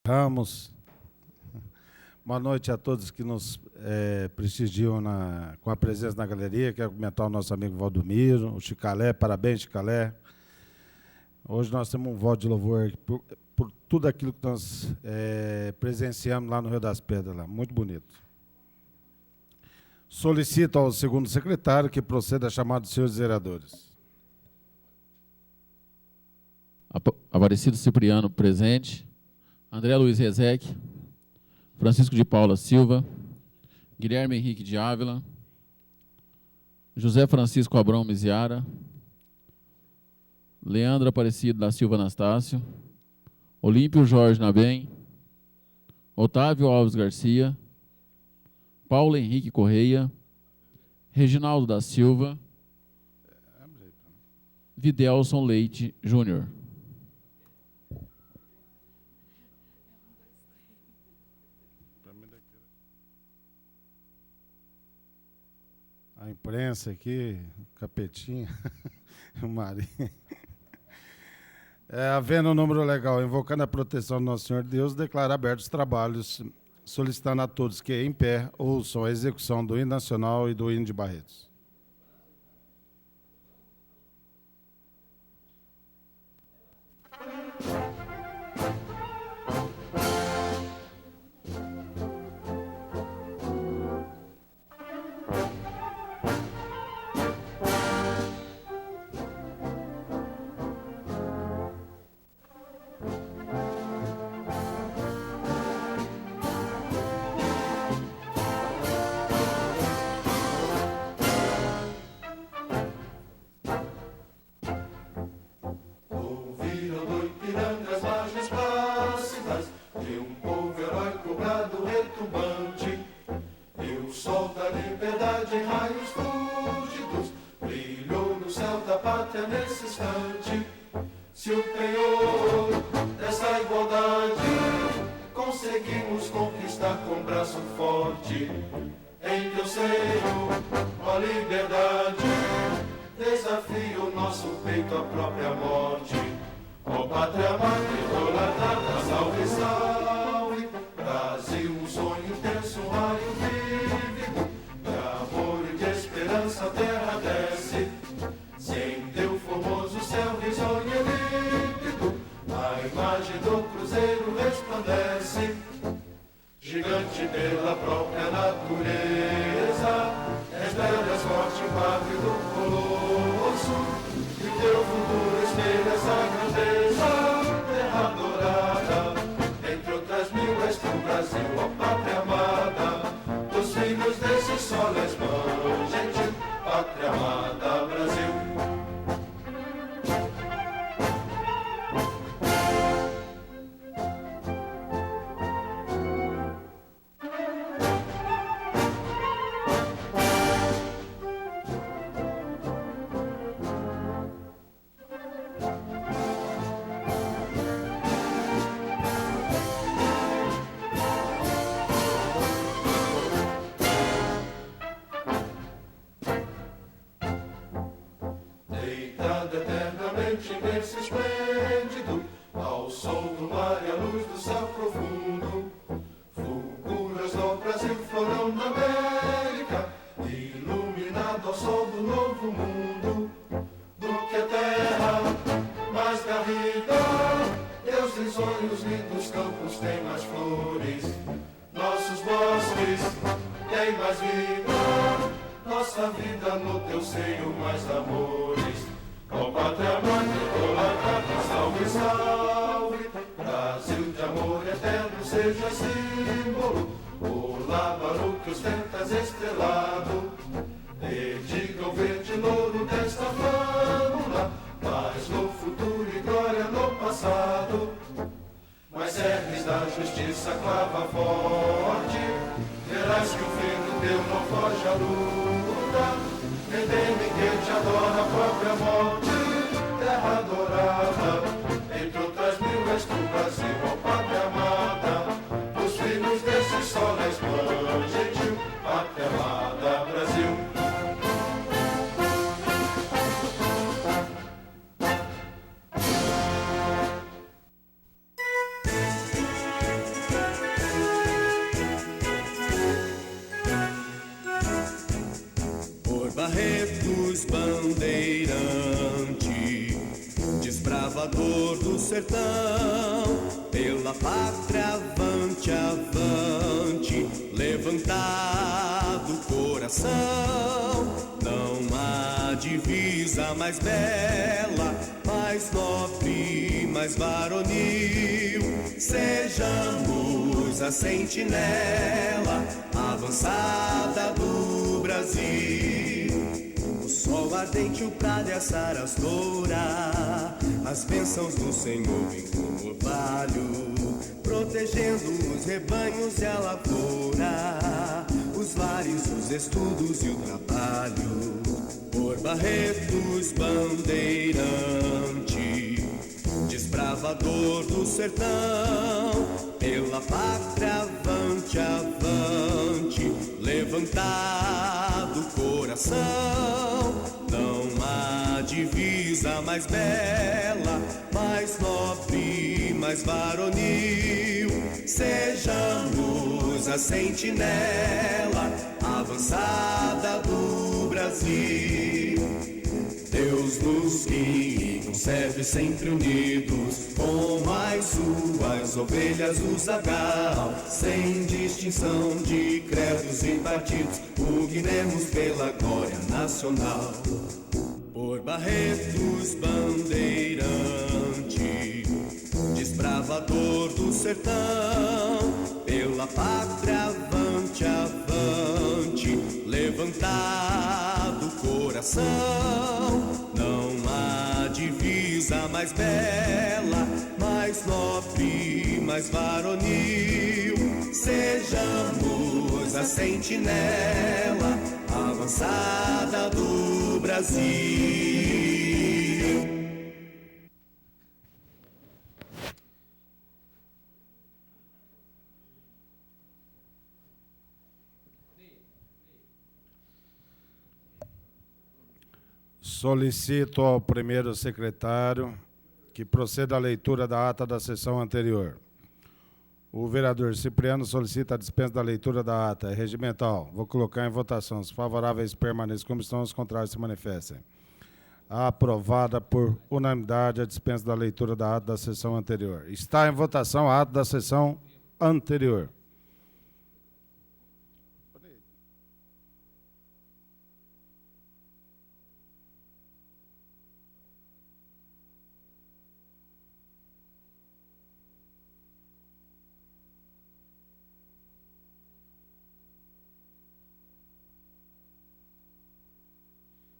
Ramos. Boa noite a todos que nos prestigiam com a presença na galeria. Quero comentar o nosso amigo Valdomiro, o Chicalé. Parabéns, Chicalé. Hoje nós temos um voto de louvor por tudo aquilo que nós presenciamos lá no Rio das Pedras. Lá. Muito bonito. Solicito ao segundo secretário que proceda a chamada dos senhores vereadores. Aparecido Cipriano, presente. André Luiz Rezec. Francisco de Paula Silva. Guilherme Henrique de Ávila. José Francisco Abrão Miziara. Leandro Aparecido da Silva Anastácio. Olímpio Jorge Nabem. Otávio Alves Garcia. Paulo Henrique Correia. Reginaldo da Silva. Videlson Leite Júnior. A imprensa aqui, Capetinha, o Marinho. Havendo um número legal, invocando a proteção do Nosso Senhor Deus, declara abertos os trabalhos, solicitando a todos que, em pé, ouçam a execução do hino nacional e do hino de Barretos. Se o penhor dessa igualdade conseguimos conquistar com braço forte, em teu seio, ó liberdade, desafio nosso peito à própria morte. Ó pátria amada, idolatrada, salve, salve, Brasil, um sonho intenso, um raio vívido, de amor e de esperança a terra desce, sem teu formoso céu risonho e límpido, a imagem do cruzeiro resplandece, gigante pela própria natureza, és bela, forte, pátria do colosso, e teu futuro espelha essa grandeza, terra dourada, entre outras mil és tu, Brasil, ó pátria amada, dos filhos desse sol és mãe, gentil, pátria amada, Brasil. Imenso esplêndido, ao som do mar e à luz do céu profundo, fulguras no Brasil, florão da América, iluminado ao sol do novo mundo, do que a terra mais garrida, teus risonhos lindos campos têm mais flores, nossos bosques têm mais vida, nossa vida no teu seio mais amores. Ó pátria amada, idolatrada, salve, salve, Brasil de amor eterno seja símbolo, olá para o que ostentas estrelado, dedica o verde louro desta flâmula, paz no futuro e glória no passado, mas ergues da justiça clava forte, verás que o filho teu não foge à luta, redeme que te adora a própria morte, terra adorada, entre outras mil és tu, Brasil, ó pátria amada, os filhos desse sol és mãe, gentil, pátria amada, Brasil. Barretos bandeirante, desbravador do sertão, pela pátria avante, avante, levantado o coração. Não há divisa mais bela, mais nobre, mais varonil. Sejamos a sentinela avançada do Brasil. O sol ardente, o prado e a sarastora, as bênçãos do Senhor vêm como orvalho, protegendo os rebanhos e a lavoura, os lares, os estudos e o trabalho. Por Barretos bandeirante, desbravador do sertão, pela pátria avante, avante, levantado o coração. Não há divisa mais bela, mais nobre, mais varonil. Sejamos a sentinela avançada do Brasil. Deus nos guie e conserve sempre unidos, como as suas ovelhas o zagal, sem distinção de credos e partidos, pugnemos pela glória nacional. Por Barretos bandeirante, desbravador do sertão, pela pátria avante, avante, levantado o coração. Não há divisa mais bela, mais nobre, mais varonil. Sejamos a sentinela avançada do Brasil. Solicito ao primeiro secretário que proceda à leitura da ata da sessão anterior. O vereador Cipriano solicita a dispensa da leitura da ata. É regimental. Vou colocar em votação. Os favoráveis permaneçam como estão, os contrários se manifestem. Aprovada por unanimidade a dispensa da leitura da ata da sessão anterior. Está em votação a ata da sessão anterior.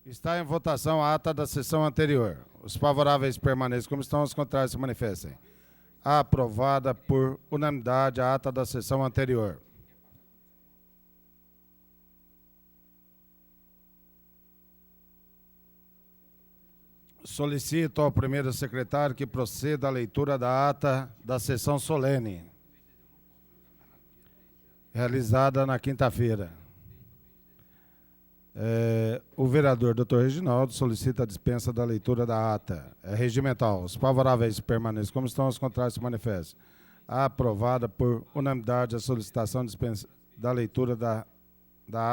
Está em votação a ata da sessão anterior. Os favoráveis permaneçam como estão, os contrários se manifestem. Aprovada por unanimidade a ata da sessão anterior. Solicito ao primeiro secretário que proceda à leitura da ata da sessão solene, realizada na quinta-feira. O vereador Dr. Reginaldo solicita a dispensa da leitura da ata. É regimental. Os favoráveis permaneçam como estão, os contrários se manifestam. Aprovada por unanimidade a solicitação de dispensa da leitura da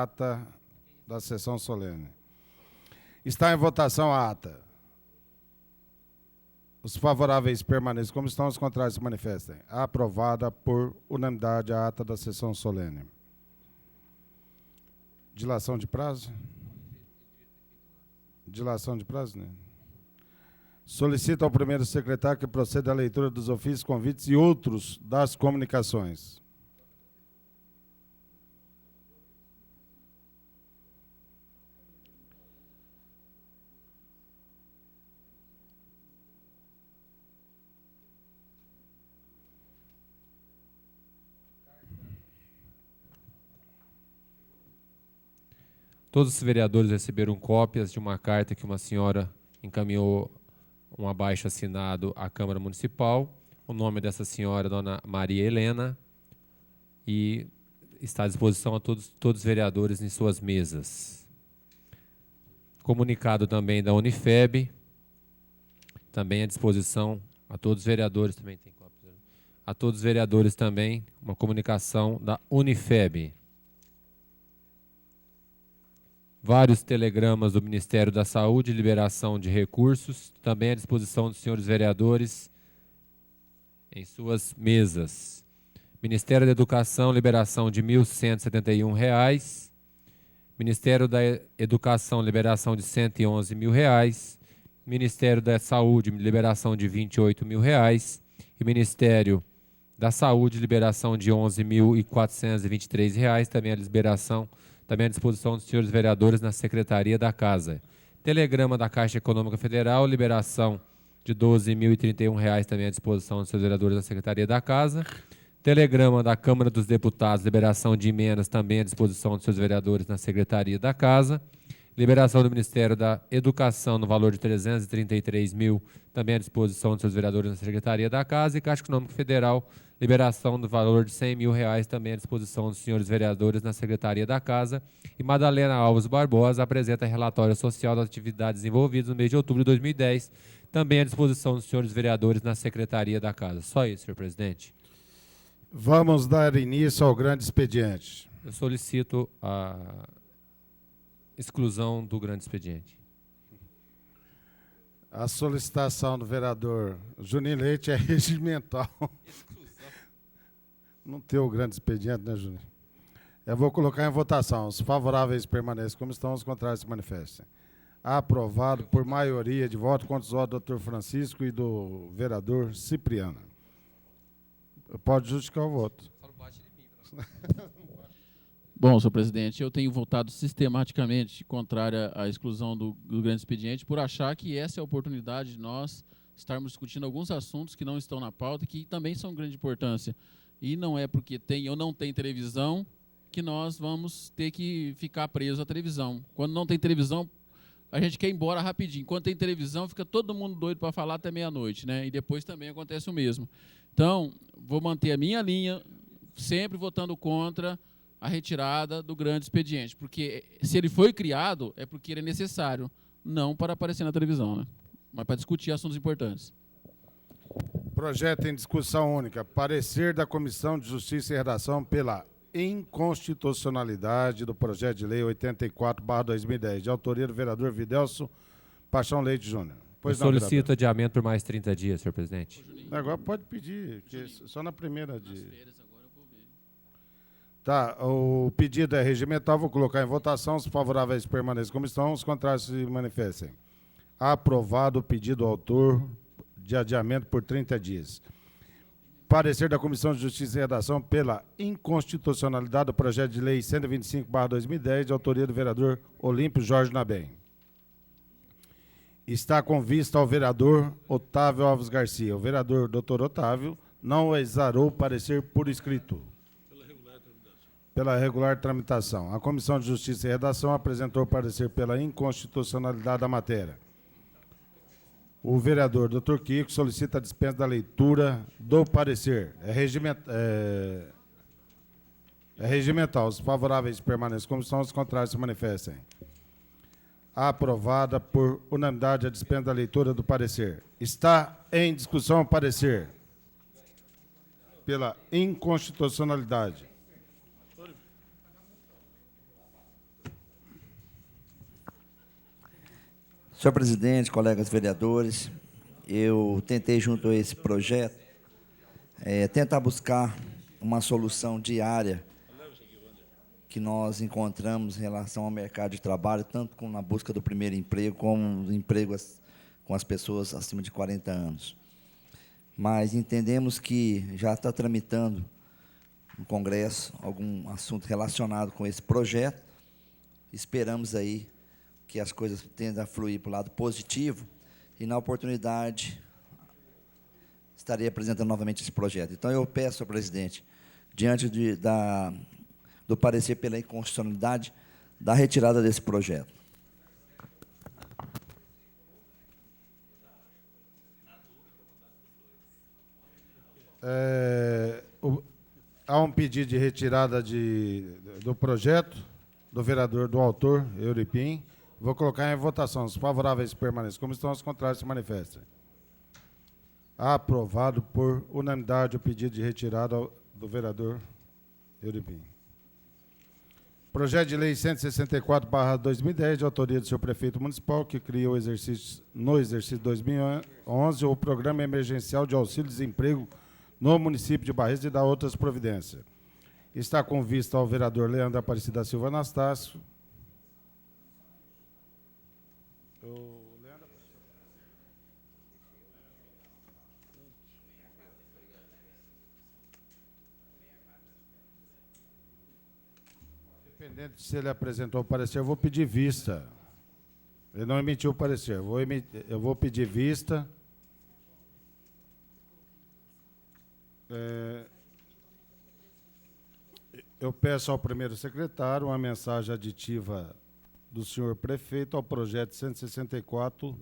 ata da sessão solene. Está em votação a ata. Os favoráveis permaneçam como estão, os contrários se manifestem. Aprovada por unanimidade a ata da sessão solene. Dilação de prazo? Dilação de prazo, né? Solicito ao primeiro secretário que proceda à leitura dos ofícios, convites e outros das comunicações. Todos os vereadores receberam cópias de uma carta que uma senhora encaminhou um abaixo-assinado à Câmara Municipal. O nome dessa senhora é Dona Maria Helena e está à disposição a todos os vereadores em suas mesas. Comunicado também da Unifeb, também à disposição a todos os vereadores. Também tem cópias. A todos os vereadores também, uma comunicação da Unifeb. vários telegramas do Ministério da Saúde, liberação de recursos, também à disposição dos senhores vereadores em suas mesas. Ministério da Educação, liberação de R$ 1.171. Ministério da Educação, liberação de R$ 111 mil. Ministério da Saúde, liberação de R$ 28 mil. E Ministério da Saúde, liberação de R$ 11.423. Também a liberação, também à disposição dos senhores vereadores na Secretaria da Casa. Telegrama da Caixa Econômica Federal, liberação de R$ 12.031, também à disposição dos senhores vereadores na Secretaria da Casa. Telegrama da Câmara dos Deputados, liberação de emendas, também à disposição dos seus vereadores na Secretaria da Casa. Liberação do Ministério da Educação no valor de R$ 333 mil, também à disposição dos seus vereadores na Secretaria da Casa. E Caixa Econômica Federal, liberação do valor de R$ 100 mil, também à disposição dos senhores vereadores na Secretaria da Casa. E Madalena Alves Barbosa apresenta relatório social das atividades desenvolvidas no mês de outubro de 2010, também à disposição dos senhores vereadores na Secretaria da Casa. Só isso, senhor presidente. Vamos dar início ao grande expediente. Eu solicito a exclusão do grande expediente. A solicitação do vereador Juninho Leite é regimental. Não tem o grande expediente, né, Juninho? Eu vou colocar em votação. Os favoráveis permaneçam como estão, os contrários se manifestem. Aprovado por maioria de votos contra os votos do doutor Francisco e do vereador Cipriano. Pode justificar o voto. Bom, senhor presidente, eu tenho votado sistematicamente contrária à exclusão do grande expediente por achar que essa é a oportunidade de nós estarmos discutindo alguns assuntos que não estão na pauta e que também são de grande importância. E não é porque tem ou não tem televisão que nós vamos ter que ficar presos à televisão. Quando não tem televisão, a gente quer ir embora rapidinho. Quando tem televisão, fica todo mundo doido para falar até meia-noite, né? E depois também acontece o mesmo. Então, vou manter a minha linha, sempre votando contra a retirada do grande expediente, porque se ele foi criado, é porque ele é necessário, não para aparecer na televisão, né? Mas para discutir assuntos importantes. Projeto em discussão única. Parecer da Comissão de Justiça e Redação pela inconstitucionalidade do projeto de lei 84/2010, de autoria do vereador Videlso Paixão Leite Júnior. Eu solicito adiamento por mais 30 dias, senhor presidente. Agora pode pedir, que só na primeira de... Tá, o pedido é regimental, vou colocar em votação, os favoráveis permaneçam como estão, os contrários se manifestem. Aprovado o pedido do autor de adiamento por 30 dias. Parecer da Comissão de Justiça e Redação pela inconstitucionalidade do projeto de lei 125/2010, de autoria do vereador Olímpio Jorge Nabem. Está com vista ao vereador Otávio Alves Garcia. O vereador Dr. Otávio não exarou parecer por escrito. Pela regular tramitação. A Comissão de Justiça e Redação apresentou parecer pela inconstitucionalidade da matéria. O vereador Dr. Kiko solicita a dispensa da leitura do parecer. É regimental. Os favoráveis permanecem como estão, os contrários se manifestem. Aprovada por unanimidade a dispensa da leitura do parecer. Está em discussão o parecer pela inconstitucionalidade. Senhor presidente, colegas vereadores, eu tentei, junto a esse projeto, tentar buscar uma solução diária que nós encontramos em relação ao mercado de trabalho, tanto na busca do primeiro emprego, como no emprego com as pessoas acima de 40 anos. Mas entendemos que já está tramitando no Congresso algum assunto relacionado com esse projeto. Esperamos aí que as coisas tendam a fluir para o lado positivo e, na oportunidade, estarei apresentando novamente esse projeto. Então, eu peço ao presidente, diante do parecer pela inconstitucionalidade, da retirada desse projeto. Há um pedido de retirada do projeto do vereador, do autor, Euripim. Vou colocar em votação. Os favoráveis permanecem como estão, os contrários se manifestem. Aprovado por unanimidade o pedido de retirada do vereador Euripim. Projeto de Lei 164/2010, de autoria do senhor prefeito municipal, que criou no exercício 2011 o Programa Emergencial de Auxílio-Desemprego no município de Barretos e da outras providências. Está com vista ao vereador Leandro Aparecido da Silva Anastácio. Independente se ele apresentou o parecer, eu vou pedir vista. Ele não emitiu o parecer. Eu vou pedir vista. Eu peço ao primeiro secretário uma mensagem aditiva do senhor prefeito ao projeto 164,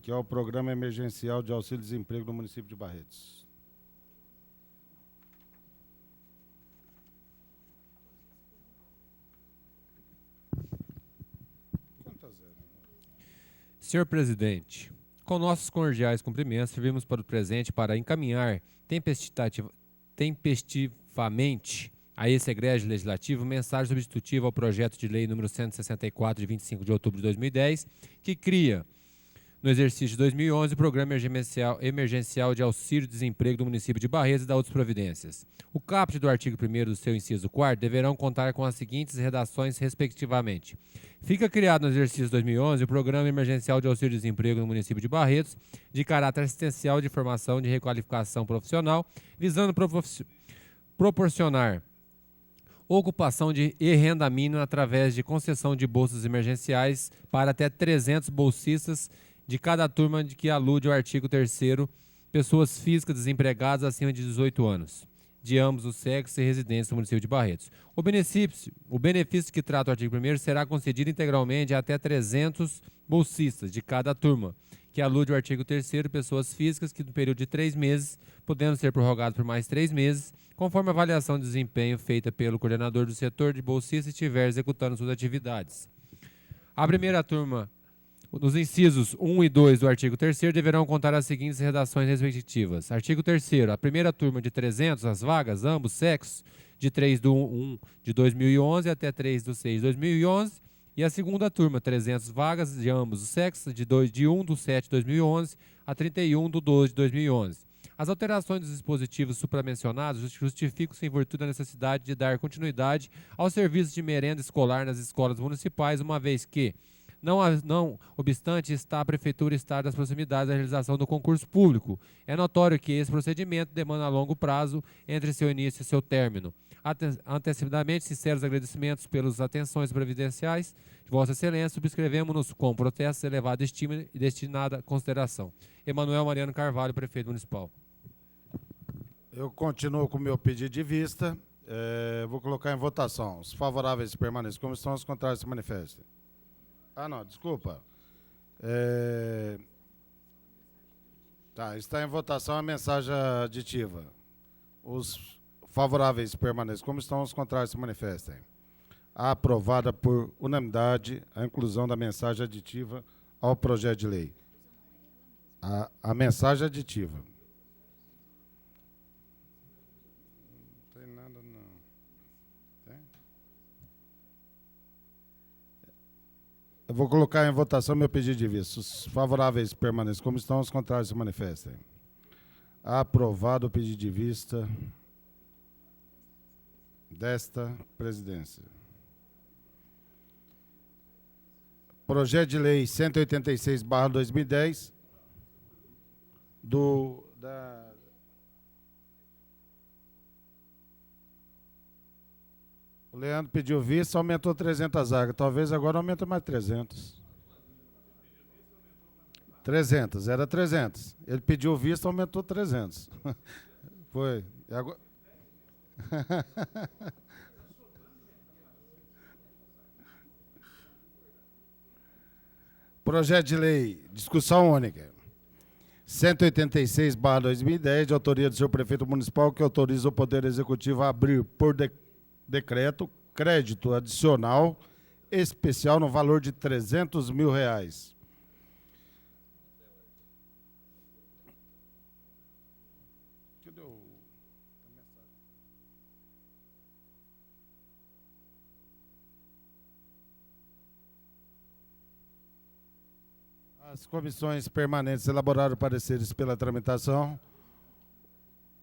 que é o Programa Emergencial de Auxílio-Desemprego no município de Barretos. Senhor presidente, com nossos cordiais cumprimentos, servimos para o presente para encaminhar tempestivamente a esse egrégio legislativo mensagem substitutiva ao projeto de lei número 164, de 25 de outubro de 2010, que cria, no exercício de 2011, o Programa Emergencial de Auxílio-Desemprego do município de Barretos e da outras providências. O caput do artigo 1º do seu inciso 4º deverão contar com as seguintes redações, respectivamente. Fica criado no exercício de 2011 o Programa Emergencial de Auxílio-Desemprego no município de Barretos, de caráter assistencial de formação de requalificação profissional, visando proporcionar ocupação e renda mínima através de concessão de bolsas emergenciais para até 300 bolsistas de cada turma de que alude o artigo 3º, pessoas físicas desempregadas acima de 18 anos, de ambos os sexos e residentes no município de Barretos. O benefício que trata o artigo 1º será concedido integralmente a até 300 bolsistas de cada turma, que alude o artigo 3º, pessoas físicas que no período de 3 meses, podendo ser prorrogados por mais 3 meses, conforme a avaliação de desempenho feita pelo coordenador do setor de bolsistas estiver executando suas atividades. A primeira turma, nos incisos 1 e 2 do artigo 3º, deverão contar as seguintes redações respectivas. Artigo 3º, a primeira turma de 300, as vagas, ambos sexos, de 3/1 de 2011 até 3/6 de 2011, e a segunda turma, 300 vagas de ambos os sexos, de 1/7 de 2011 a 31/12 de 2011. As alterações dos dispositivos supramencionados justificam-se em virtude da necessidade de dar continuidade aos serviços de merenda escolar nas escolas municipais, uma vez que, não obstante, a Prefeitura estar nas proximidades da realização do concurso público. É notório que esse procedimento demanda a longo prazo entre seu início e seu término. Antecipadamente, sinceros agradecimentos pelas atenções previdenciais de Vossa Excelência, subscrevemos-nos com protestos, elevada estima e destinada consideração. Emanuel Mariano Carvalho, Prefeito Municipal. Eu continuo com o meu pedido de vista. Vou colocar em votação. Os favoráveis permaneçam como estão, os contrários se manifestem. Não, desculpa. Está em votação a mensagem aditiva. Os favoráveis permaneçam como estão, os contrários se manifestem. Aprovada por unanimidade a inclusão da mensagem aditiva ao projeto de lei. A mensagem aditiva. Não tem nada, não. Tem? Eu vou colocar em votação meu pedido de vista. Os favoráveis permaneçam como estão, os contrários se manifestem. Aprovado o pedido de vista desta presidência. Projeto de lei 186/2010 O Leandro pediu vista, aumentou 300 vagas. Talvez agora aumente mais 300. 300, era 300. Ele pediu vista, aumentou 300. Foi. E agora... Projeto de lei, discussão única. 186/2010, de autoria do senhor prefeito municipal, que autoriza o Poder Executivo a abrir por decreto crédito adicional especial no valor de R$300 mil. As comissões permanentes elaboraram pareceres pela tramitação.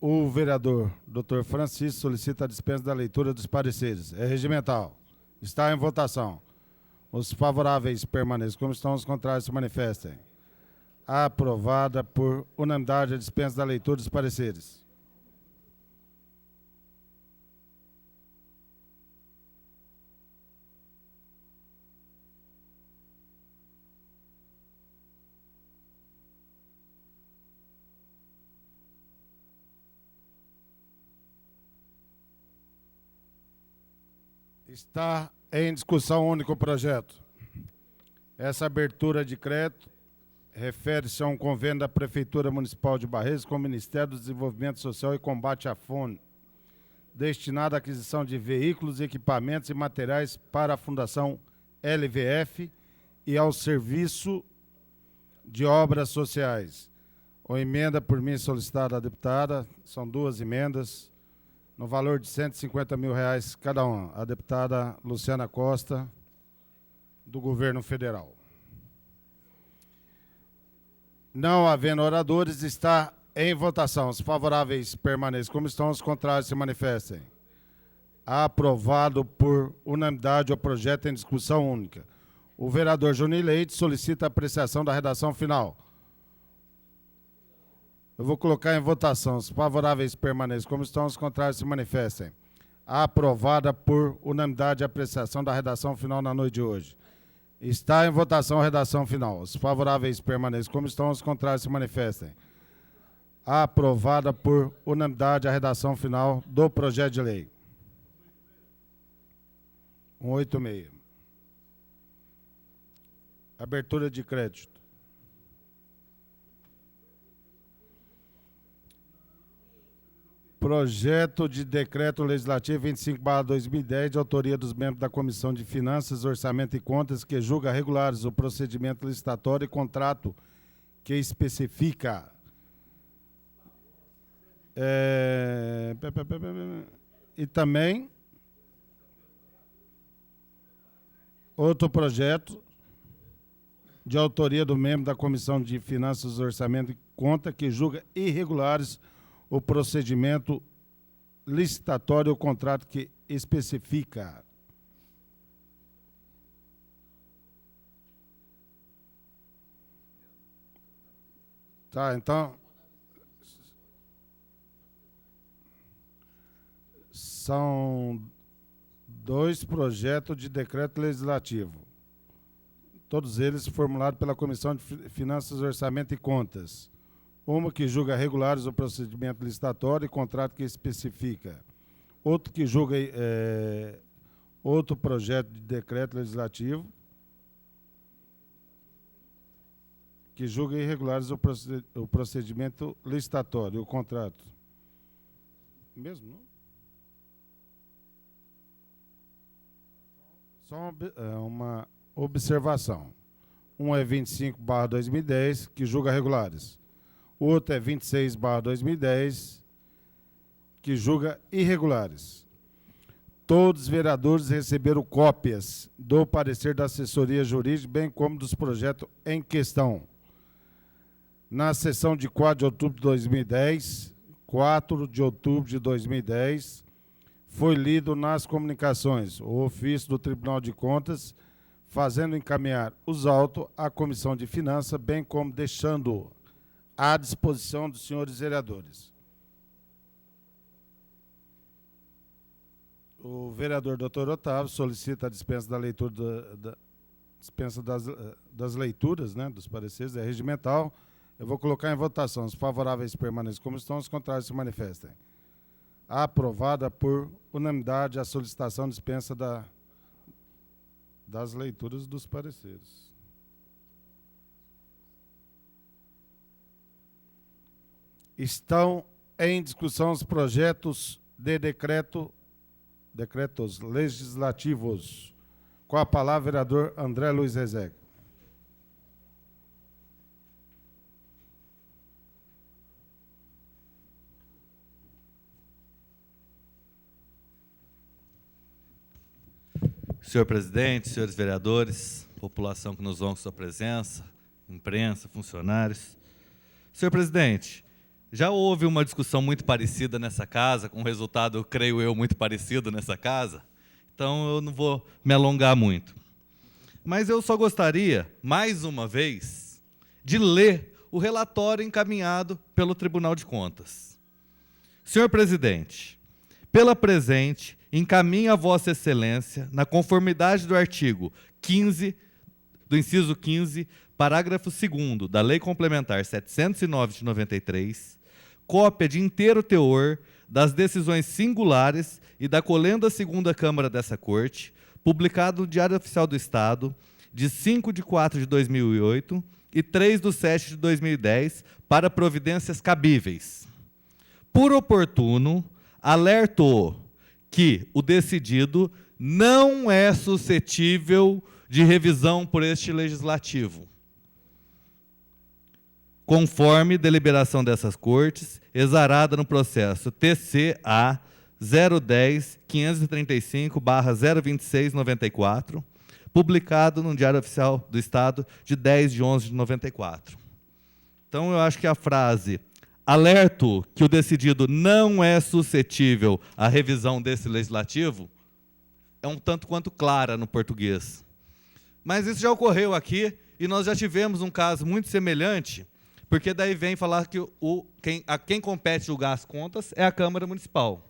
O vereador Dr. Francisco solicita a dispensa da leitura dos pareceres. É regimental. Está em votação. Os favoráveis permaneçam como estão, os contrários se manifestem. Aprovada por unanimidade a dispensa da leitura dos pareceres. Está em discussão único o projeto. Essa abertura de crédito refere-se a um convênio da Prefeitura Municipal de Barreiros com o Ministério do Desenvolvimento Social e Combate à Fome, destinado à aquisição de veículos, equipamentos e materiais para a Fundação LVF e ao Serviço de Obras Sociais. A emenda por mim solicitada à deputada, são 2 emendas, no valor de R$150 mil cada uma. A deputada Luciana Costa, do Governo Federal. Não havendo oradores, está em votação. Os favoráveis permaneçam como estão, os contrários se manifestem. Aprovado por unanimidade o projeto em discussão única. O vereador Juninho Leite solicita a apreciação da redação final. Eu vou colocar em votação. Os favoráveis permaneçam como estão, os contrários se manifestem. Aprovada por unanimidade a apreciação da redação final na noite de hoje. Está em votação a redação final. Os favoráveis permaneçam como estão, os contrários se manifestem. Aprovada por unanimidade a redação final do projeto de lei. 186. Abertura de crédito. Projeto de Decreto Legislativo 25/2010, de autoria dos membros da Comissão de Finanças, Orçamento e Contas, que julga regulares o procedimento licitatório e contrato que especifica e também outro projeto de autoria do membro da Comissão de Finanças, Orçamento e Contas, que julga irregulares o procedimento licitatório, o contrato que especifica. Tá, então, são 2 projetos de decreto legislativo. Todos eles formulados pela Comissão de Finanças, Orçamento e Contas. Uma que julga regulares o procedimento licitatório e contrato que especifica. Outro que julga outro projeto de decreto legislativo que julga irregulares o procedimento licitatório, o contrato. Mesmo, não? Só uma observação. Um é 25/2010, que julga regulares. O outro é 26/2010, que julga irregulares. Todos os vereadores receberam cópias do parecer da assessoria jurídica, bem como dos projetos em questão. Na sessão de 4 de outubro de 2010, 4 de outubro de 2010, foi lido nas comunicações o ofício do Tribunal de Contas, fazendo encaminhar os autos à Comissão de Finanças, bem como deixando à disposição dos senhores vereadores. O vereador Dr. Otávio solicita a dispensa da leitura dispensa das leituras, né, dos pareceres, é regimental. Eu vou colocar em votação. Os favoráveis permaneçam como estão, os contrários se manifestem. Aprovada por unanimidade a solicitação de dispensa das leituras dos pareceres. Estão em discussão os projetos de decretos legislativos. Com a palavra, vereador André Luiz Rezegue. Senhor presidente, senhores vereadores, população que nos honra com sua presença, imprensa, funcionários. Senhor presidente, já houve uma discussão muito parecida nessa casa, com um resultado, creio eu, muito parecido nessa casa, então eu não vou me alongar muito. Mas eu só gostaria, mais uma vez, de ler o relatório encaminhado pelo Tribunal de Contas. Senhor presidente, pela presente, encaminho a Vossa Excelência, na conformidade do artigo 15, do inciso 15, parágrafo 2º da Lei Complementar 709 de 93, cópia de inteiro teor das decisões singulares e da colenda segunda Câmara dessa Corte, publicado no Diário Oficial do Estado, de 5 de 4 de 2008 e 3 de 7 de 2010, para providências cabíveis. Por oportuno, alerto que o decidido não é suscetível de revisão por este Legislativo, conforme deliberação dessas Cortes, exarada no processo TCA 010.535/02694, publicado no Diário Oficial do Estado de 10 de 11 de 94. Então, eu acho que a frase alerto que o decidido não é suscetível à revisão desse legislativo é um tanto quanto clara no português. Mas isso já ocorreu aqui e nós já tivemos um caso muito semelhante, porque daí vem falar que a quem compete julgar as contas é a Câmara Municipal.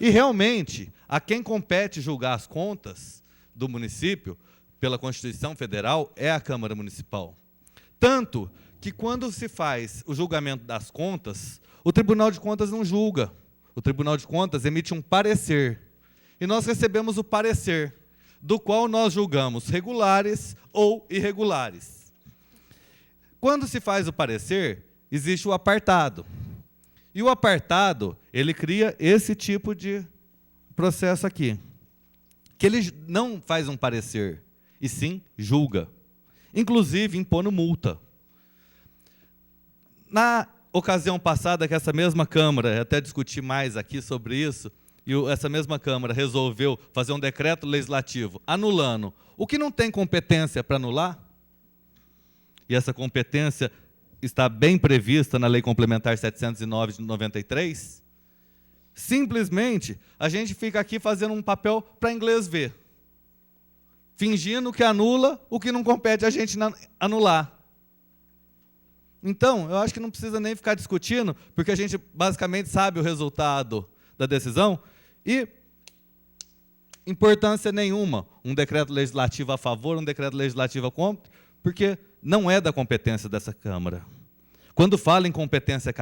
E realmente, a quem compete julgar as contas do município, pela Constituição Federal, é a Câmara Municipal. Tanto que quando se faz o julgamento das contas, o Tribunal de Contas não julga. O Tribunal de Contas emite um parecer. E nós recebemos o parecer, do qual nós julgamos regulares ou irregulares. Quando se faz o parecer, existe o apartado. E o apartado, ele cria esse tipo de processo aqui. Que ele não faz um parecer, e sim julga. Inclusive impondo multa. Na ocasião passada que essa mesma Câmara, até discuti mais aqui sobre isso, e essa mesma Câmara resolveu fazer um decreto legislativo anulando o que não tem competência para anular, e essa competência está bem prevista na Lei Complementar 709 de 93, simplesmente a gente fica aqui fazendo um papel para inglês ver, fingindo que anula o que não compete a gente anular. Então, eu acho que não precisa nem ficar discutindo, porque a gente basicamente sabe o resultado da decisão e importância nenhuma, um decreto legislativo a favor, um decreto legislativo contra, porque não é da competência dessa Câmara. Quando fala em competência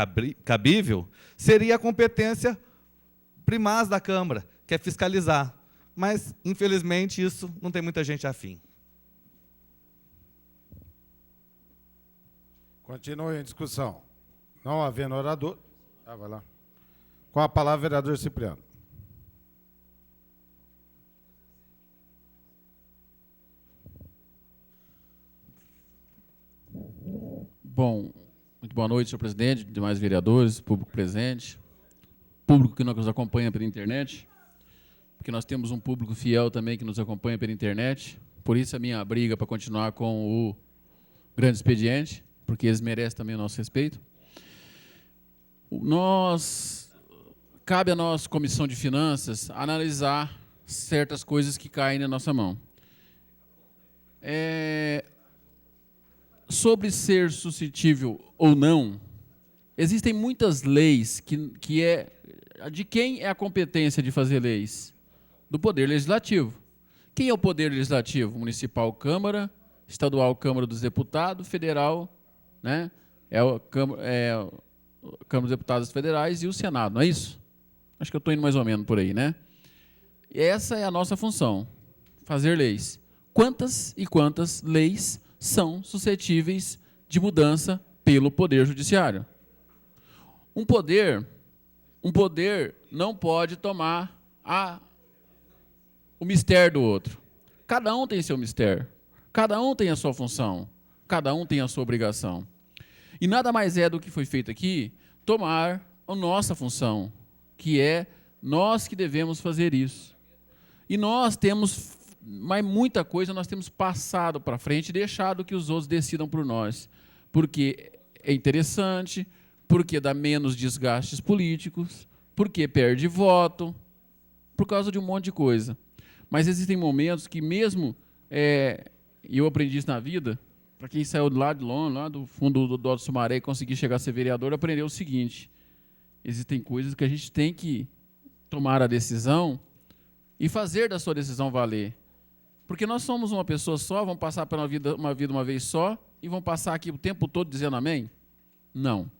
cabível, seria a competência primaz da Câmara, que é fiscalizar. Mas, infelizmente, isso não tem muita gente afim. Continue em discussão. Não havendo orador. Vai lá. Com a palavra, vereador Cipriano. Bom, muito boa noite, senhor presidente, demais vereadores, público presente, público que nos acompanha pela internet, porque nós temos um público fiel também que nos acompanha pela internet, por isso a minha briga para continuar com o grande expediente, porque eles merecem também o nosso respeito. Cabe a nós, Comissão de Finanças, analisar certas coisas que caem na nossa mão. Sobre ser suscetível ou não, existem muitas leis que é... De quem é a competência de fazer leis? Do Poder Legislativo. Quem é o Poder Legislativo? Municipal, Câmara, Estadual, Câmara dos Deputados, Federal, né? Câmara dos Deputados Federais e o Senado, não é isso? Acho que eu estou indo mais ou menos por aí, né? E essa é a nossa função, fazer leis. Quantas e quantas leis são suscetíveis de mudança pelo Poder Judiciário? Um poder não pode tomar o mistério do outro. Cada um tem seu mistério, cada um tem a sua função, cada um tem a sua obrigação. E nada mais é do que foi feito aqui, tomar a nossa função, que é nós que devemos fazer isso. E nós temos mas muita coisa nós temos passado para frente e deixado que os outros decidam por nós. Porque é interessante, porque dá menos desgastes políticos, porque perde voto, por causa de um monte de coisa. Mas existem momentos que mesmo, e eu aprendi isso na vida, para quem saiu lá de longe, lá do fundo do Alto Sumaré e conseguir chegar a ser vereador, aprendeu o seguinte: existem coisas que a gente tem que tomar a decisão e fazer da sua decisão valer. Porque nós somos uma pessoa só, vamos passar pela vida uma vez só e vamos passar aqui o tempo todo dizendo amém? Não.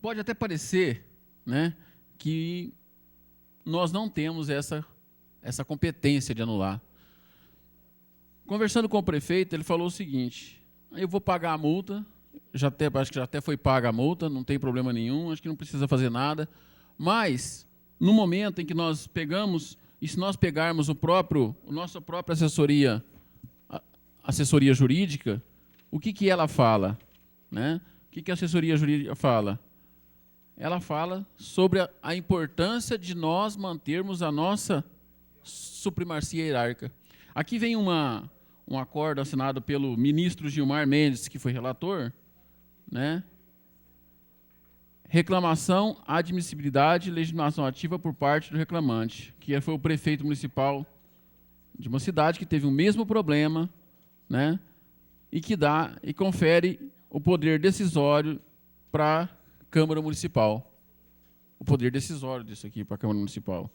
Pode até parecer, né, que nós não temos essa competência de anular. Conversando com o prefeito, ele falou o seguinte: eu vou pagar a multa, acho que já até foi paga a multa, não tem problema nenhum, acho que não precisa fazer nada, mas no momento em que nós pegamos, e se nós pegarmos a nossa própria assessoria jurídica, o que ela fala? Né? O que a assessoria jurídica fala? Ela fala sobre a importância de nós mantermos a nossa supremacia hierárquica. Aqui vem um acordo assinado pelo ministro Gilmar Mendes, que foi relator, né? Reclamação, admissibilidade e legitimação ativa por parte do reclamante, que foi o prefeito municipal de uma cidade que teve o mesmo problema, né? E confere o poder decisório para a Câmara Municipal. O poder decisório disso aqui para a Câmara Municipal.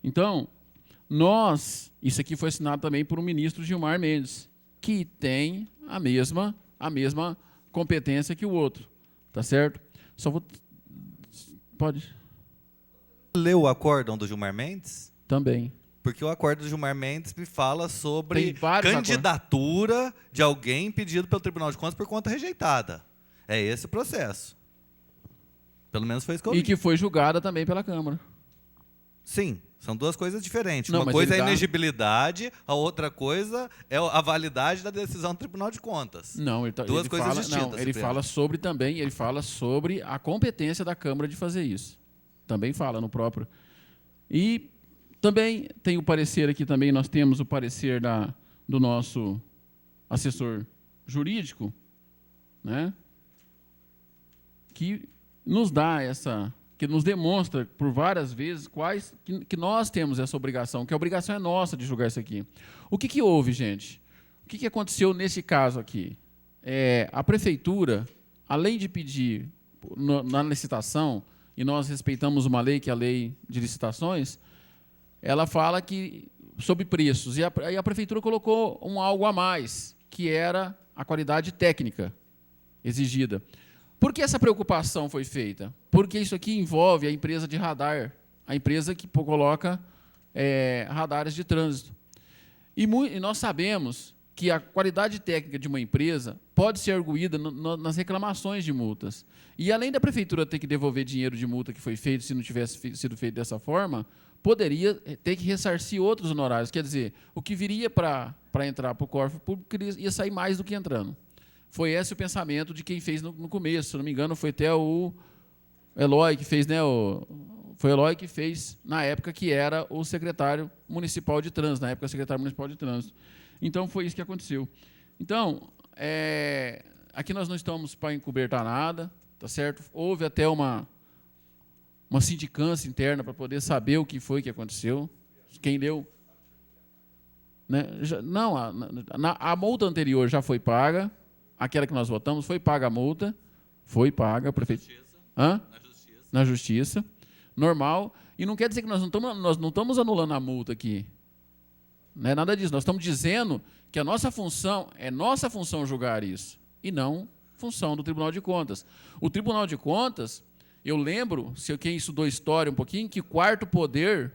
Então, isso aqui foi assinado também por um ministro Gilmar Mendes, que tem a mesma competência que o outro, tá certo? Pode. Leu o acórdão do Gilmar Mendes? Também. Porque o acórdão do Gilmar Mendes me fala sobre candidatura de alguém pedido pelo Tribunal de Contas por conta rejeitada. É esse o processo. Pelo menos foi isso que eu li. E que foi julgada também pela Câmara. Sim, são duas coisas diferentes. Não, uma coisa é a inegibilidade, a outra coisa é a validade da decisão do Tribunal de Contas. Não, duas coisas distintas. Não, ele fala sobre a competência da Câmara de fazer isso. Também fala no próprio. E também tem o parecer aqui, também nós temos o parecer do nosso assessor jurídico, né, que nos dá que nos demonstra por várias vezes que nós temos essa obrigação, que a obrigação é nossa de julgar isso aqui. O que houve, gente? O que aconteceu nesse caso aqui? A prefeitura, além de pedir na licitação, e nós respeitamos uma lei, que é a lei de licitações, ela fala que sobre preços, e a prefeitura colocou algo a mais, que era a qualidade técnica exigida. Por que essa preocupação foi feita? Porque isso aqui envolve a empresa de radar, a empresa que coloca radares de trânsito. E nós sabemos que a qualidade técnica de uma empresa pode ser arguída nas reclamações de multas. E, além da prefeitura ter que devolver dinheiro de multa que foi feito, se não tivesse sido feito dessa forma, poderia ter que ressarcir outros honorários. Quer dizer, o que viria para entrar para o cofre público ia sair mais do que entrando. Foi esse o pensamento de quem fez no começo. Se não me engano, foi até o Eloy que fez, né? Foi o Eloy que fez, na época que era o secretário municipal de trânsito, Então, foi isso que aconteceu. Então, aqui nós não estamos para encobertar nada, tá certo? Houve até uma sindicância interna para poder saber o que foi que aconteceu. Quem leu... Né? A multa anterior já foi paga. Aquela que nós votamos, foi paga a multa, foi paga, o prefeito. Na justiça. Normal. E não quer dizer que nós não estamos anulando a multa aqui. Não é nada disso. Nós estamos dizendo que é nossa função julgar isso, e não função do Tribunal de Contas. O Tribunal de Contas, eu lembro, se quem estudou história um pouquinho, que quarto poder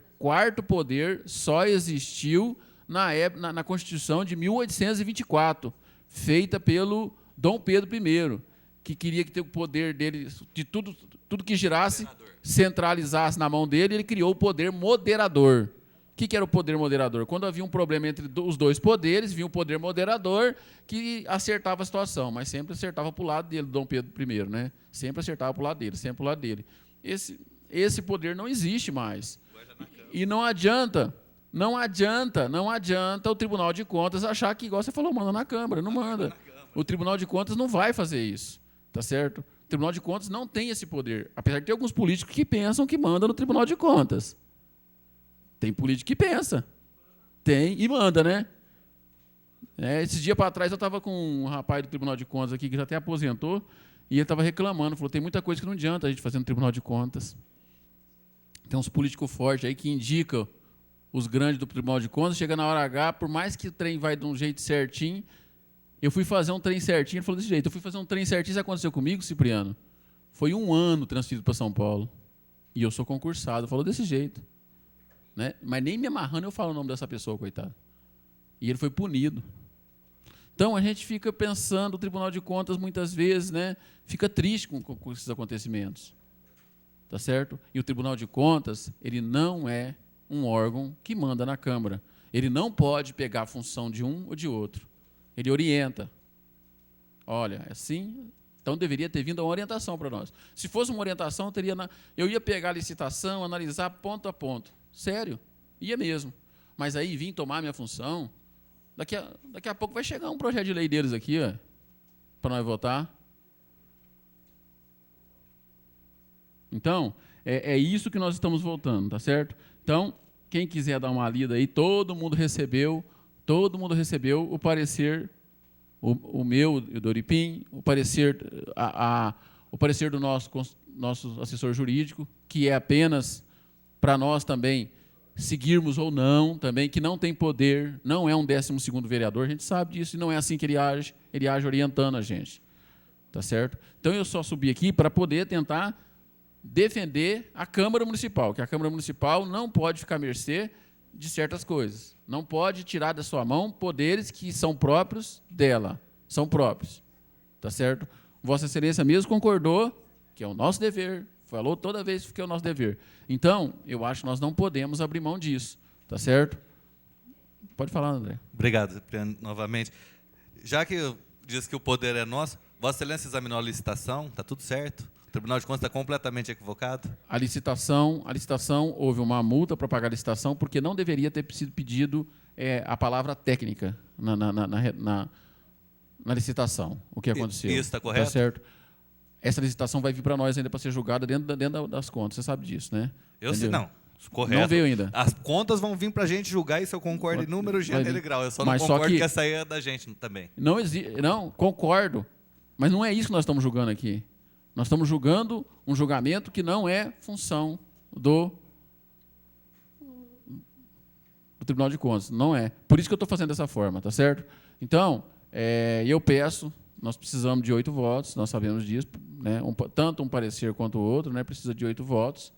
só existiu na Constituição de 1824. Feita pelo Dom Pedro I, que queria que o poder dele, de tudo que girasse, centralizasse na mão dele, ele criou o poder moderador. O que era o poder moderador? Quando havia um problema entre os dois poderes, vinha o poder moderador que acertava a situação, mas sempre acertava para o lado dele, Dom Pedro I, né? Sempre acertava para o lado dele, sempre para o lado dele. Esse poder não existe mais. E não adianta Não adianta o Tribunal de Contas achar que, igual você falou, manda na Câmara. Não manda. O Tribunal de Contas não vai fazer isso. Tá certo? O Tribunal de Contas não tem esse poder. Apesar de ter alguns políticos que pensam que manda no Tribunal de Contas. Tem político que pensa. Tem e manda, né? Esses dias para trás eu estava com um rapaz do Tribunal de Contas aqui que já até aposentou e ele estava reclamando. Falou, tem muita coisa que não adianta a gente fazer no Tribunal de Contas. Tem uns políticos fortes aí que indicam os grandes do Tribunal de Contas, chega na hora H, por mais que o trem vai de um jeito certinho, eu fui fazer um trem certinho, ele falou desse jeito, eu fui fazer um trem certinho, isso aconteceu comigo, Cipriano? Foi 1 ano transferido para São Paulo. E eu sou concursado, falou desse jeito. Né? Mas nem me amarrando eu falo o nome dessa pessoa, coitado. E ele foi punido. Então, a gente fica pensando, o Tribunal de Contas, muitas vezes, né, fica triste com esses acontecimentos. Tá certo? E o Tribunal de Contas, ele não é um órgão que manda na Câmara. Ele não pode pegar a função de um ou de outro. Ele orienta. Olha, é assim, então deveria ter vindo uma orientação para nós. Se fosse uma orientação, eu ia pegar a licitação, analisar ponto a ponto. Sério, ia mesmo. Mas aí vim tomar minha função, daqui a pouco vai chegar um projeto de lei deles aqui, para nós votar. Então, é isso que nós estamos voltando, tá certo? Então, quem quiser dar uma lida aí, todo mundo recebeu o parecer, o meu e do Oripim, o parecer do nosso assessor jurídico, que é apenas para nós também seguirmos ou não, também, que não tem poder, não é um 12º vereador, a gente sabe disso, e não é assim que ele age orientando a gente. Tá certo? Então, eu só subi aqui para poder tentar defender a Câmara Municipal, que a Câmara Municipal não pode ficar à mercê de certas coisas. Não pode tirar da sua mão poderes que são próprios dela. São próprios. Tá certo? Vossa Excelência mesmo concordou que é o nosso dever, falou toda vez que é o nosso dever. Então, eu acho que nós não podemos abrir mão disso. Tá certo? Pode falar, André. Obrigado, Cipriano, novamente. Já que diz que o poder é nosso, Vossa Excelência examinou a licitação, está tudo certo? O Tribunal de Contas está completamente equivocado? A licitação, houve uma multa para pagar a licitação, porque não deveria ter sido pedido a palavra técnica na licitação. O que aconteceu? Isso está correto? Tá certo. Essa licitação vai vir para nós ainda para ser julgada dentro das contas. Você sabe disso, né? Eu sei, não. Correto. Não veio ainda. As contas vão vir para a gente julgar isso, eu concordo em número, gênero e grau. Eu só não concordo que essa aí é da gente também. Não, concordo. Mas não é isso que nós estamos julgando aqui. Nós estamos julgando um julgamento que não é função do Tribunal de Contas. Não é. Por isso que eu estou fazendo dessa forma, tá certo? Então, eu peço, nós precisamos de 8 votos, nós sabemos disso, né? Tanto um parecer quanto o outro, né? Precisa de 8 votos.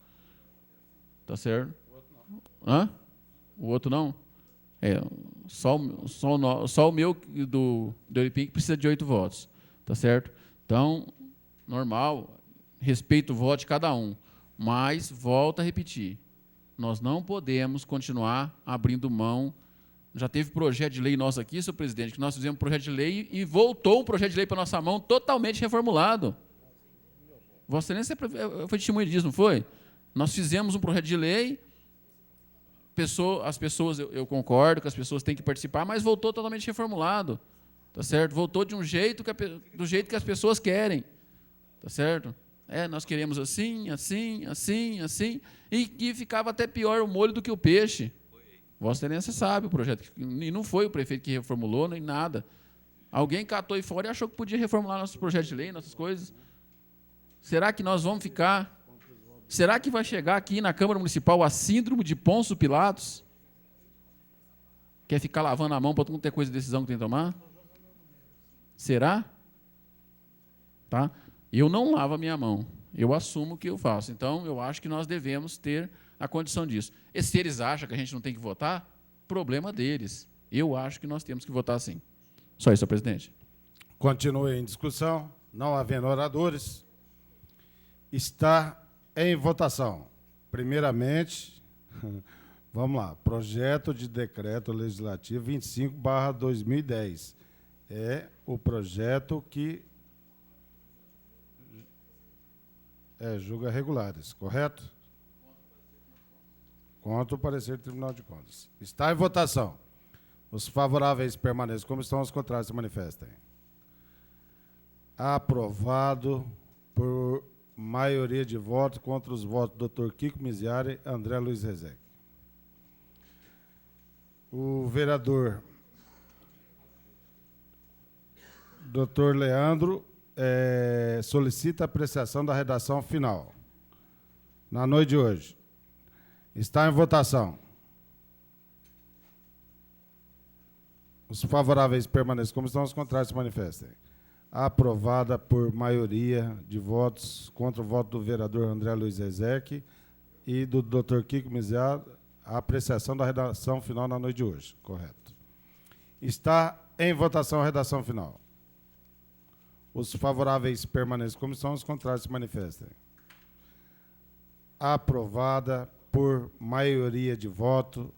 Tá certo? Hã? O outro não? Só o meu do Oripim precisa de 8 votos. Tá certo? Então, normal, respeito o voto de cada um. Mas, volto a repetir, nós não podemos continuar abrindo mão. Já teve projeto de lei nosso aqui, senhor presidente, que nós fizemos um projeto de lei e voltou um projeto de lei para a nossa mão totalmente reformulado. Vossa Excelência foi testemunha disso, não foi? Nós fizemos um projeto de lei, as pessoas, eu concordo que as pessoas têm que participar, mas voltou totalmente reformulado. Tá certo? Voltou de um jeito do jeito que as pessoas querem. Tá certo? Nós queremos assim, assim, assim, assim, e ficava até pior o molho do que o peixe. Vossa Excelência sabe o projeto, e não foi o prefeito que reformulou, nem nada. Alguém catou aí fora e achou que podia reformular nossos projetos de lei, nossas coisas. Será que nós vamos ficar... Será que vai chegar aqui na Câmara Municipal a síndrome de Pôncio Pilatos? Quer ficar lavando a mão para todo mundo ter coisa de decisão que tem que tomar? Será? Tá? Eu não lavo a minha mão. Eu assumo o que eu faço. Então, eu acho que nós devemos ter a condição disso. E se eles acham que a gente não tem que votar, problema deles. Eu acho que nós temos que votar sim. Só isso, senhor presidente. Continue em discussão. Não havendo oradores, está em votação. Primeiramente, vamos lá. Projeto de Decreto Legislativo 25/2010. É o projeto que julga regulares, correto? Contra o parecer do Tribunal de Contas. Está em votação. Os favoráveis permaneçam como estão, os contrários se manifestem. Aprovado por maioria de votos, contra os votos do Dr. Kiko Miziari e André Luiz Rezec. O vereador Dr. Leandro solicita a apreciação da redação final. Na noite de hoje. Está em votação. Os favoráveis permaneçam como estão, os contrários se manifestem. Aprovada por maioria de votos, contra o voto do vereador André Luiz Rezec e do Dr. Kiko Miziari, a apreciação da redação final na noite de hoje. Correto. Está em votação a redação final. Os favoráveis permaneçam como estão, os contrários se manifestem. Aprovada por maioria de voto,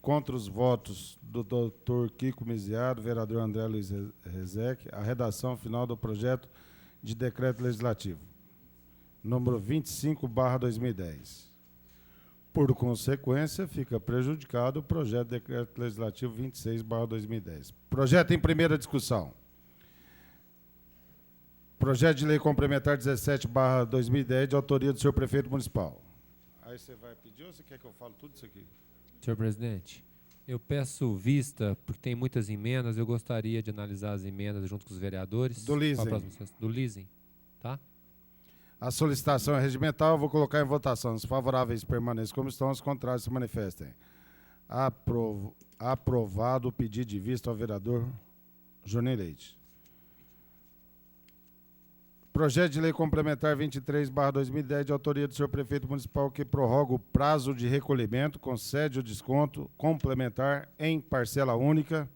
contra os votos do Dr. Kiko Miziari, do vereador André Luiz Rezec, a redação final do projeto de decreto legislativo, número 25/2010. Por consequência, fica prejudicado o projeto de decreto legislativo 26/2010. Projeto em primeira discussão. Projeto de lei complementar 17/2010, de autoria do senhor prefeito municipal. Aí você vai pedir ou você quer que eu fale tudo isso aqui? Senhor presidente, eu peço vista, porque tem muitas emendas, eu gostaria de analisar as emendas junto com os vereadores. Do leasing. Do leasing, tá? A solicitação é regimental, eu vou colocar em votação. Os favoráveis permaneçam como estão, os contrários se manifestem. Aprovado o pedido de vista ao vereador Johnny Leite. Projeto de lei complementar 23/2010, de autoria do senhor prefeito municipal, que prorroga o prazo de recolhimento, concede o desconto complementar em parcela única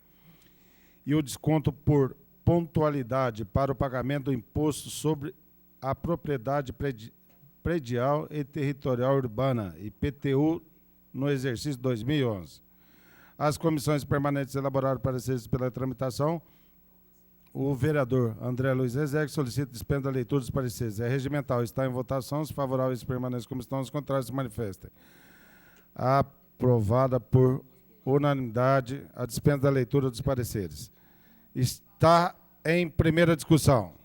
e o desconto por pontualidade para o pagamento do imposto sobre a propriedade predial e territorial urbana, IPTU, no exercício 2011. As comissões permanentes elaboraram pareceres pela tramitação. O vereador André Luiz Rezec solicita dispensa da leitura dos pareceres. É regimental. Está em votação. Os favoráveis permanecem como estão, os contrários se manifestem. Aprovada por unanimidade a dispensa da leitura dos pareceres. Está em primeira discussão.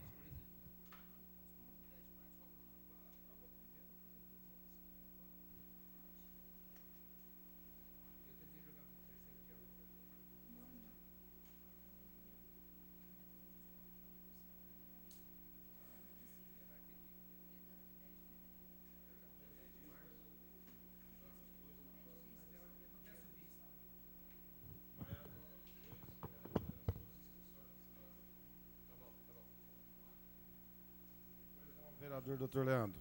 Vereador Dr. Leandro.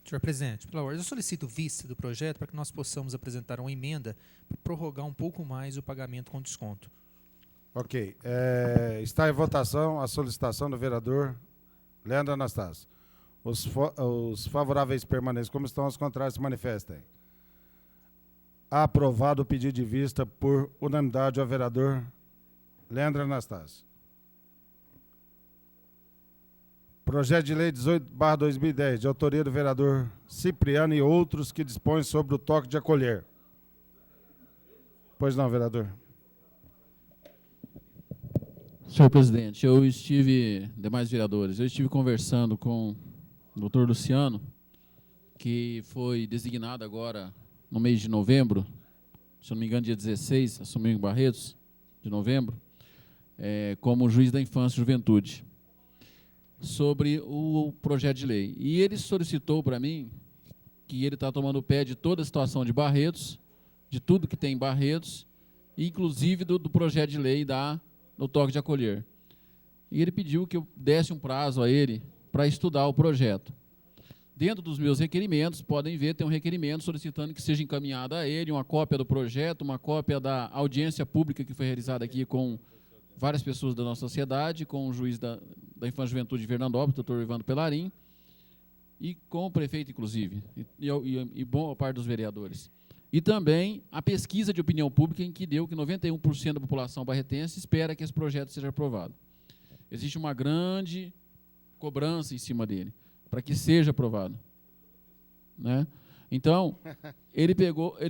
Senhor presidente, pela ordem, eu solicito vista do projeto para que nós possamos apresentar uma emenda para prorrogar um pouco mais o pagamento com desconto. Ok. Está em votação a solicitação do vereador Leandro Anastácio. Os favoráveis permaneçam como estão, os contrários se manifestem. Aprovado o pedido de vista por unanimidade ao vereador Leandro Anastácio. Projeto de lei 18/2010, de autoria do vereador Cipriano e outros, que dispõem sobre o toque de acolher. Pois não, vereador. Senhor presidente, demais vereadores, eu estive conversando com o doutor Luciano, que foi designado agora no mês de novembro, se não me engano, dia 16, assumiu em Barretos, de novembro, como juiz da infância e juventude, sobre o projeto de lei. E ele solicitou para mim que ele está tomando pé de toda a situação de Barretos, de tudo que tem em Barretos, inclusive do projeto de lei no toque de acolher. E ele pediu que eu desse um prazo a ele para estudar o projeto. Dentro dos meus requerimentos, podem ver, tem um requerimento solicitando que seja encaminhada a ele uma cópia do projeto, uma cópia da audiência pública que foi realizada aqui com várias pessoas da nossa sociedade, com o juiz da Infância e Juventude de Fernandópolis, doutor Evandro Pelarim, e com o prefeito, inclusive, e boa parte dos vereadores. E também a pesquisa de opinião pública, em que deu que 91% da população barretense espera que esse projeto seja aprovado. Existe uma grande cobrança em cima dele, para que seja aprovado. né? Então, ele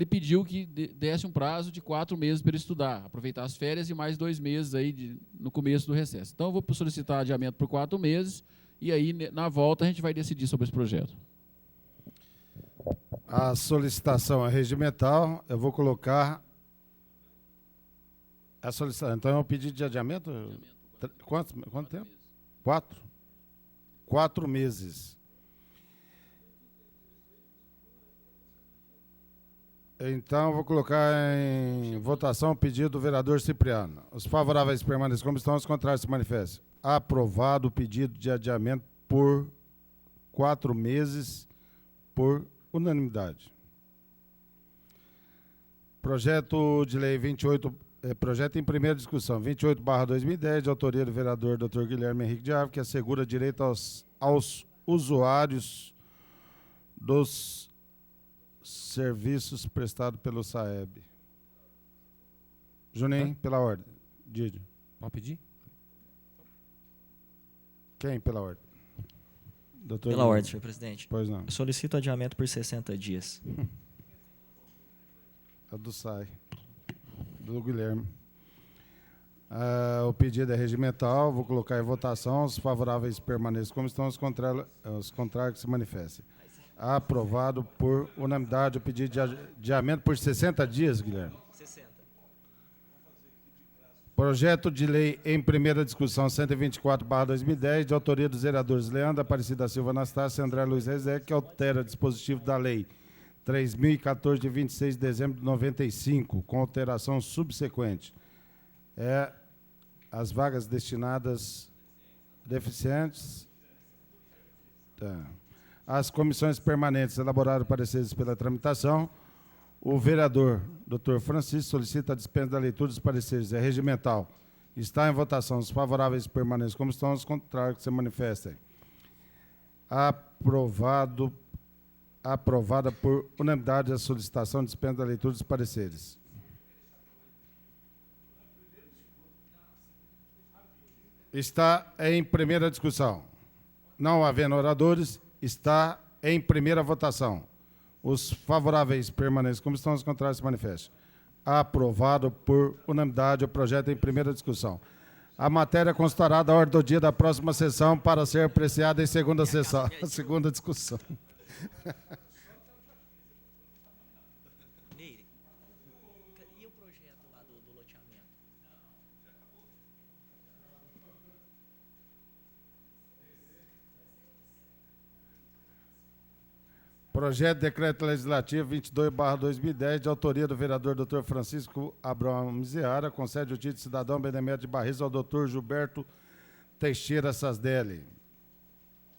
pediu que desse um prazo de 4 meses para ele estudar, aproveitar as férias e mais 2 meses aí no começo do recesso. Então, eu vou solicitar adiamento por 4 meses e aí, na volta, a gente vai decidir sobre esse projeto. A solicitação é regimental. Eu vou colocar a solicitação. Então, é um pedido de adiamento? Quanto tempo? 4? 4 meses. Então, vou colocar em votação o pedido do vereador Cipriano. Os favoráveis permaneçam como estão, os contrários se manifestem. Aprovado o pedido de adiamento por 4 meses, por unanimidade. Projeto de lei 28, projeto em primeira discussão, 28/2010, de autoria do vereador Dr. Guilherme Henrique de Ávila, que assegura direito aos usuários dos serviços prestados pelo SAEB. Juninho, pela ordem. Didio. Pode pedir? Quem pela ordem? Doutor Pela ordem, senhor presidente. Pois não. Eu solicito adiamento por 60 dias. É do SAI. Do Guilherme. O pedido é regimental. Vou colocar em votação. Os favoráveis permaneçam como estão, os contrários que se manifestem. Aprovado por unanimidade o pedido de adiamento por 60 dias, Guilherme. 60. Projeto de lei em primeira discussão 124/2010, de autoria dos vereadores Leandro Aparecida Silva Anastácio e André Luiz Rezec, que altera dispositivo da lei 3.014, de 26 de dezembro de 95, com alteração subsequente. As vagas destinadas deficientes. Tá. As comissões permanentes elaboraram pareceres pela tramitação. O vereador Dr. Francisco solicita a dispensa da leitura dos pareceres. É regimental. Está em votação. Os favoráveis permanecem como estão, os contrários que se manifestem. Aprovada por unanimidade a solicitação de dispensa da leitura dos pareceres. Está em primeira discussão. Não havendo oradores, está em primeira votação. Os favoráveis permanecem como estão, os contrários se manifestam. Aprovado por unanimidade o projeto em primeira discussão. A matéria constará da ordem do dia da próxima sessão para ser apreciada em segunda sessão, segunda discussão. Neire, e o projeto lá do loteamento? Projeto de Decreto Legislativo 22/2010, de autoria do vereador Dr. Francisco Abrão Miseara, concede o título de cidadão benemérito de Barris ao Dr. Gilberto Teixeira Sasdelli.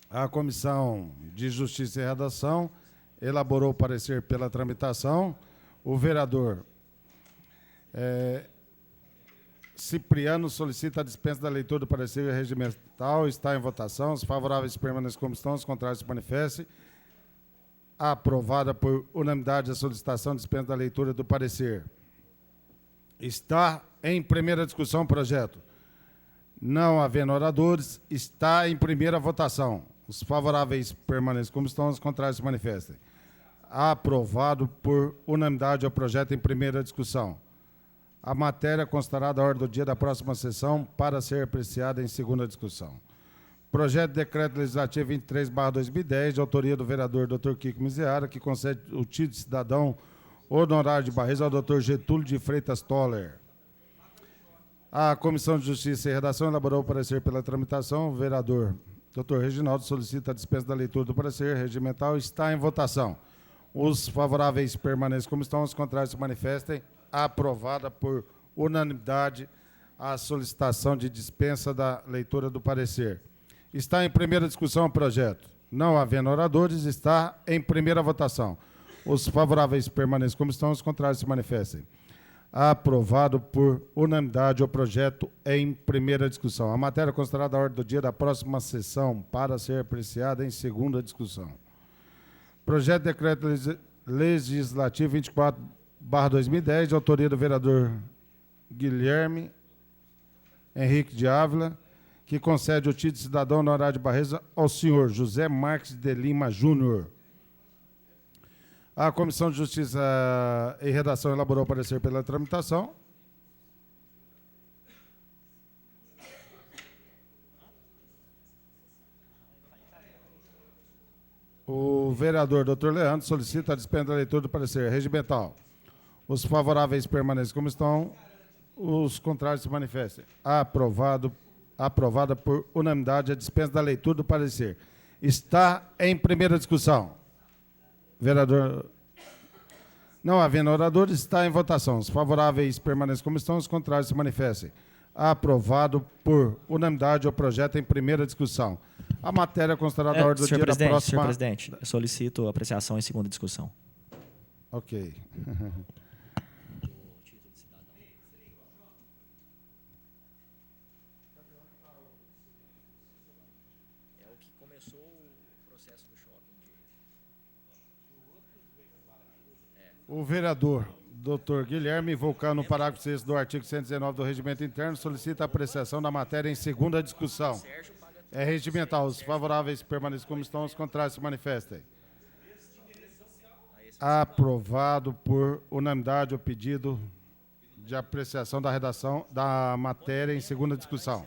A Comissão de Justiça e Redação elaborou o parecer pela tramitação. O vereador Cipriano solicita a dispensa da leitura do parecer regimental. Está em votação. Os favoráveis permanecem como estão, os contrários se manifestem. Aprovada por unanimidade a solicitação de dispensa da leitura do parecer. Está em primeira discussão o projeto. Não havendo oradores, está em primeira votação. Os favoráveis permanecem como estão, os contrários se manifestem. Aprovado por unanimidade o projeto em primeira discussão. A matéria constará da ordem do dia da próxima sessão para ser apreciada em segunda discussão. Projeto de Decreto Legislativo 23/2010, de autoria do vereador Dr. Kiko Miseara, que concede o título de cidadão honorário de Barris ao Dr. Getúlio de Freitas Toller. A Comissão de Justiça e Redação elaborou o parecer pela tramitação. O vereador Dr. Reginaldo solicita a dispensa da leitura do parecer regimental. Está em votação. Os favoráveis permanecem como estão, os contrários se manifestem. Aprovada por unanimidade a solicitação de dispensa da leitura do parecer. Está em primeira discussão o projeto. Não havendo oradores, está em primeira votação. Os favoráveis permanecem como estão, os contrários se manifestem. Aprovado por unanimidade o projeto em primeira discussão. A matéria constará da ordem do dia da próxima sessão para ser apreciada em segunda discussão. Projeto de Decreto Legislativo 24/2010, de autoria do vereador Guilherme Henrique de Ávila, que concede o título de cidadão honorário de Barris ao senhor José Marques de Lima Júnior. A Comissão de Justiça e Redação elaborou parecer pela tramitação. O vereador Dr. Leandro solicita a dispensa da leitura do parecer regimental. Os favoráveis permaneçam como estão, os contrários se manifestem. Aprovada por unanimidade a dispensa da leitura do parecer. Está em primeira discussão. Vereador. Não havendo oradores, está em votação. Os favoráveis permaneçam como estão, os contrários se manifestem. Aprovado por unanimidade o projeto em primeira discussão. A matéria considerada a ordem do dia da próxima... Senhor presidente, eu solicito apreciação em segunda discussão. Ok. É o que começou o processo do shopping. O vereador Dr. Guilherme, invocando o parágrafo 6º do artigo 119 do Regimento Interno, solicita a apreciação da matéria em segunda discussão. É regimental. Os favoráveis permaneçam como estão, os contrários se manifestem. Aprovado por unanimidade o pedido de apreciação da redação da matéria em segunda discussão.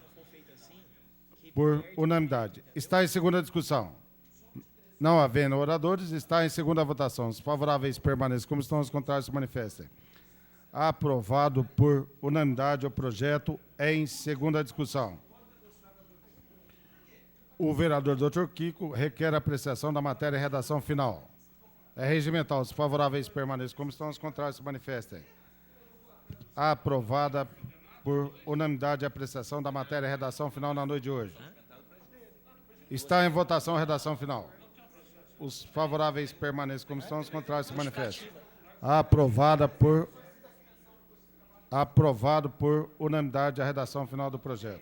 Por unanimidade. Está em segunda discussão. Não havendo oradores, está em segunda votação. Os favoráveis permaneçam como estão, os contrários se manifestem. Aprovado por unanimidade o projeto em segunda discussão. O vereador Dr. Kiko requer a apreciação da matéria em redação final. É regimental. Os favoráveis permaneçam como estão, os contrários se manifestem. Aprovada por unanimidade a apreciação da matéria em redação final na noite de hoje. Está em votação a redação final. Os favoráveis permaneçam como estão, os contrários se manifestam. Aprovado por unanimidade a redação final do projeto.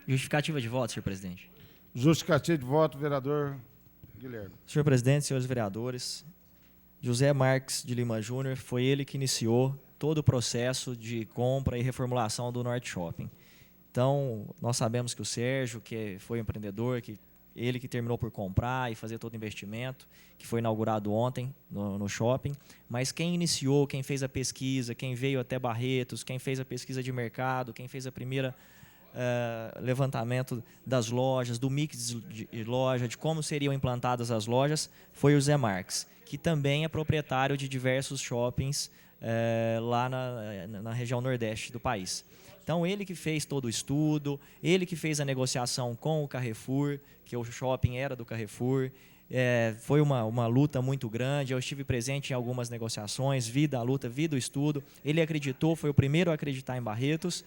Justificativa de voto, senhor presidente. Justificativa de voto, vereador Guilherme. Senhor presidente, senhores vereadores, José Marques de Lima Júnior foi ele que iniciou todo o processo de compra e reformulação do Norte Shopping. Então, nós sabemos que o Sérgio, que foi empreendedor, ele que terminou por comprar e fazer todo o investimento, que foi inaugurado ontem no shopping, mas quem iniciou, quem fez a pesquisa, quem veio até Barretos, quem fez a pesquisa de mercado, quem fez a primeira levantamento das lojas, do mix de loja, de como seriam implantadas as lojas, foi o Zé Marques, que também é proprietário de diversos shoppings lá na região nordeste do país. Então, ele que fez todo o estudo, ele que fez a negociação com o Carrefour, que o shopping era do Carrefour. Foi uma luta muito grande, eu estive presente em algumas negociações, vi da luta, vi do estudo. Ele acreditou, foi o primeiro a acreditar em Barretos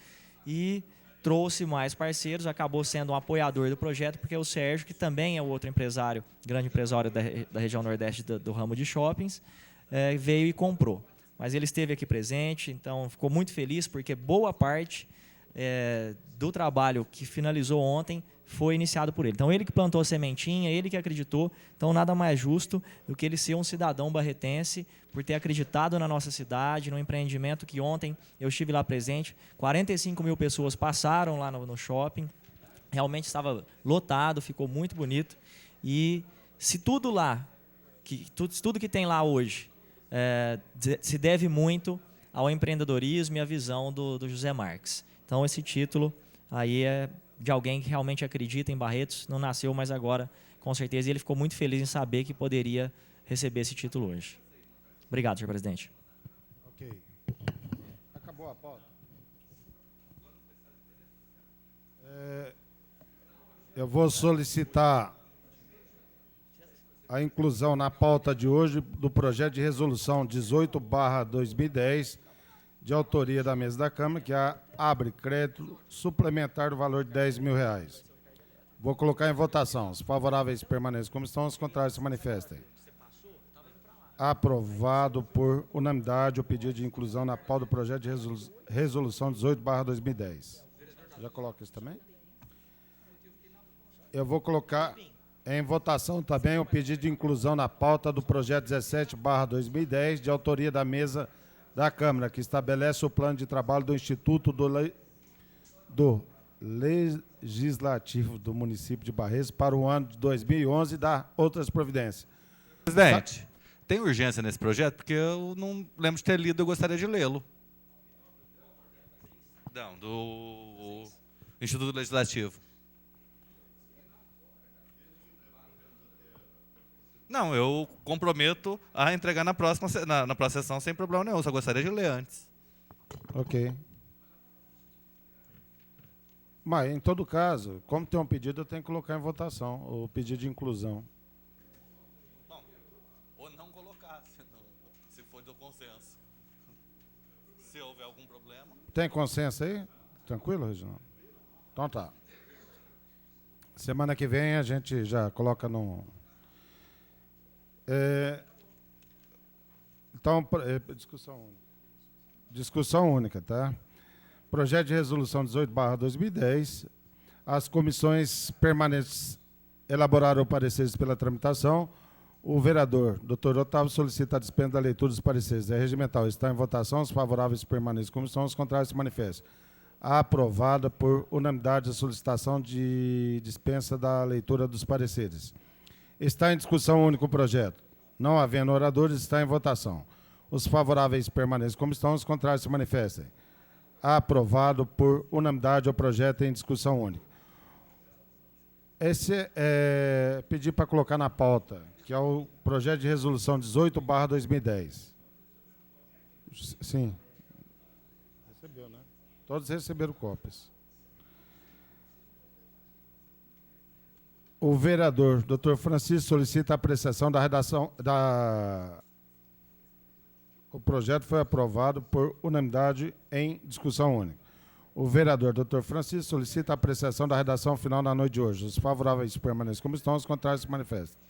e trouxe mais parceiros, acabou sendo um apoiador do projeto, porque o Sérgio, que também é outro empresário, grande empresário da região nordeste do ramo de shoppings, veio e comprou. Mas ele esteve aqui presente, então ficou muito feliz, porque boa parte do trabalho que finalizou ontem foi iniciado por ele. Então, ele que plantou a sementinha, ele que acreditou. Então, nada mais justo do que ele ser um cidadão barretense, por ter acreditado na nossa cidade, no empreendimento que ontem eu estive lá presente. 45 mil pessoas passaram lá no shopping. Realmente estava lotado, ficou muito bonito. E se tudo lá, tudo que tem lá hoje, se deve muito ao empreendedorismo e à visão do José Marques. Então, esse título aí é de alguém que realmente acredita em Barretos, não nasceu, mas agora, com certeza, ele ficou muito feliz em saber que poderia receber esse título hoje. Obrigado, senhor presidente. Ok. Acabou a pauta. Eu vou solicitar a inclusão na pauta de hoje do projeto de resolução 18/2010, de autoria da mesa da Câmara, que abre crédito suplementar do valor de R$10 mil. Vou colocar em votação. Os favoráveis permaneçam como estão, os contrários se manifestem. Aprovado por unanimidade o pedido de inclusão na pauta do projeto de resolução 18/2010. Já coloca isso também? Eu vou colocar em votação também o pedido de inclusão na pauta do projeto 17/2010, de autoria da mesa da Câmara, que estabelece o plano de trabalho do Instituto do Legislativo do município de Barretos para o ano de 2011 e dá outras providências. Presidente, Tem urgência nesse projeto? Porque eu não lembro de ter lido, eu gostaria de lê-lo. Não, do Instituto Legislativo. Não, eu comprometo a entregar na próxima sessão sem problema nenhum, só gostaria de ler antes. Ok. Mas, em todo caso, como tem um pedido, eu tenho que colocar em votação o pedido de inclusão. Bom, ou não colocar, se for do consenso. Se houver algum problema... Tem consenso aí? Tranquilo, Reginaldo? Então tá. Semana que vem a gente já coloca no... Então, discussão única. Discussão única, tá? Projeto de resolução 18/2010. As comissões permanentes elaboraram pareceres pela tramitação. O vereador, Dr. Otávio, solicita a dispensa da leitura dos pareceres. É regimental. Está em votação. Os favoráveis permanentes comissão, os contrários se manifestam. Aprovada por unanimidade a solicitação de dispensa da leitura dos pareceres. Está em discussão única o projeto. Não havendo oradores, está em votação. Os favoráveis permanentes comissão, os contrários se manifestem. Aprovado por unanimidade o projeto em discussão única. Esse é pedir para colocar na pauta, que é o projeto de resolução 18/2010. Sim. Recebeu, né? Todos receberam cópias. O vereador Dr. Francisco solicita a apreciação da redação da... O projeto foi aprovado por unanimidade em discussão única. O vereador Dr. Francisco solicita a apreciação da redação final na noite de hoje. Os favoráveis permanecem como estão, os contrários se manifestam.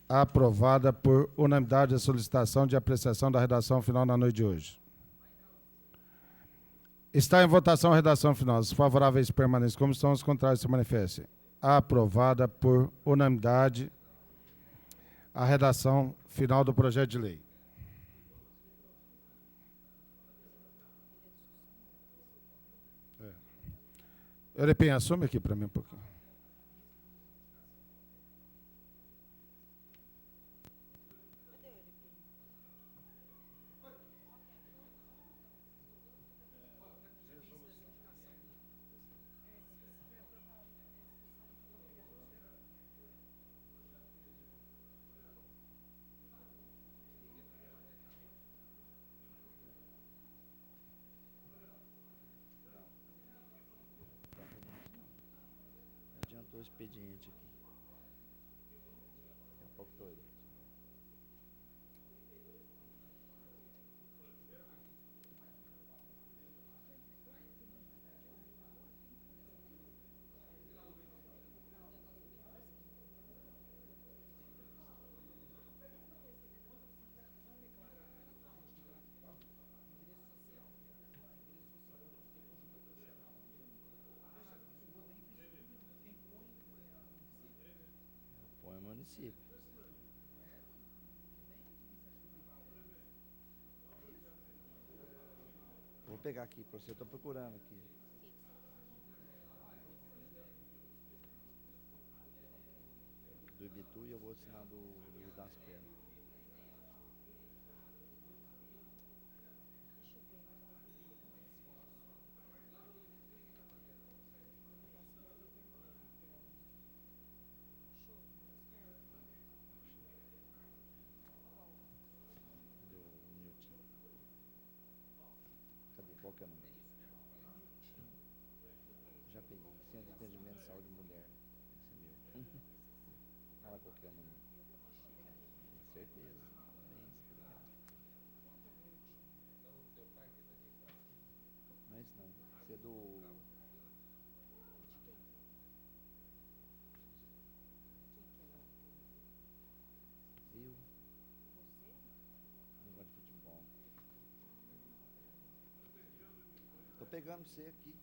Aprovada por unanimidade a solicitação de apreciação da redação final na noite de hoje. Está em votação a redação final. Os favoráveis permanecem como estão, os contrários se manifestem. Aprovada por unanimidade a redação final do projeto de lei. Eurepim, assume aqui para mim um pouquinho. Adiantou o expediente aqui. Daqui a pouco estou aí. Põe o município. Vou pegar aqui para você, estou procurando aqui. Do Ibitu e eu vou assinar do Rio das Pedras. Cadê? Qual que é o número? Já peguei. Centro de Atendimento de Saúde Mulher. Esse é meu. Fala qual que é o número. Com certeza. Parabéns. Obrigado. Não é isso não. Esse é do... Viu? Negócio de futebol. Tô pegando você aqui.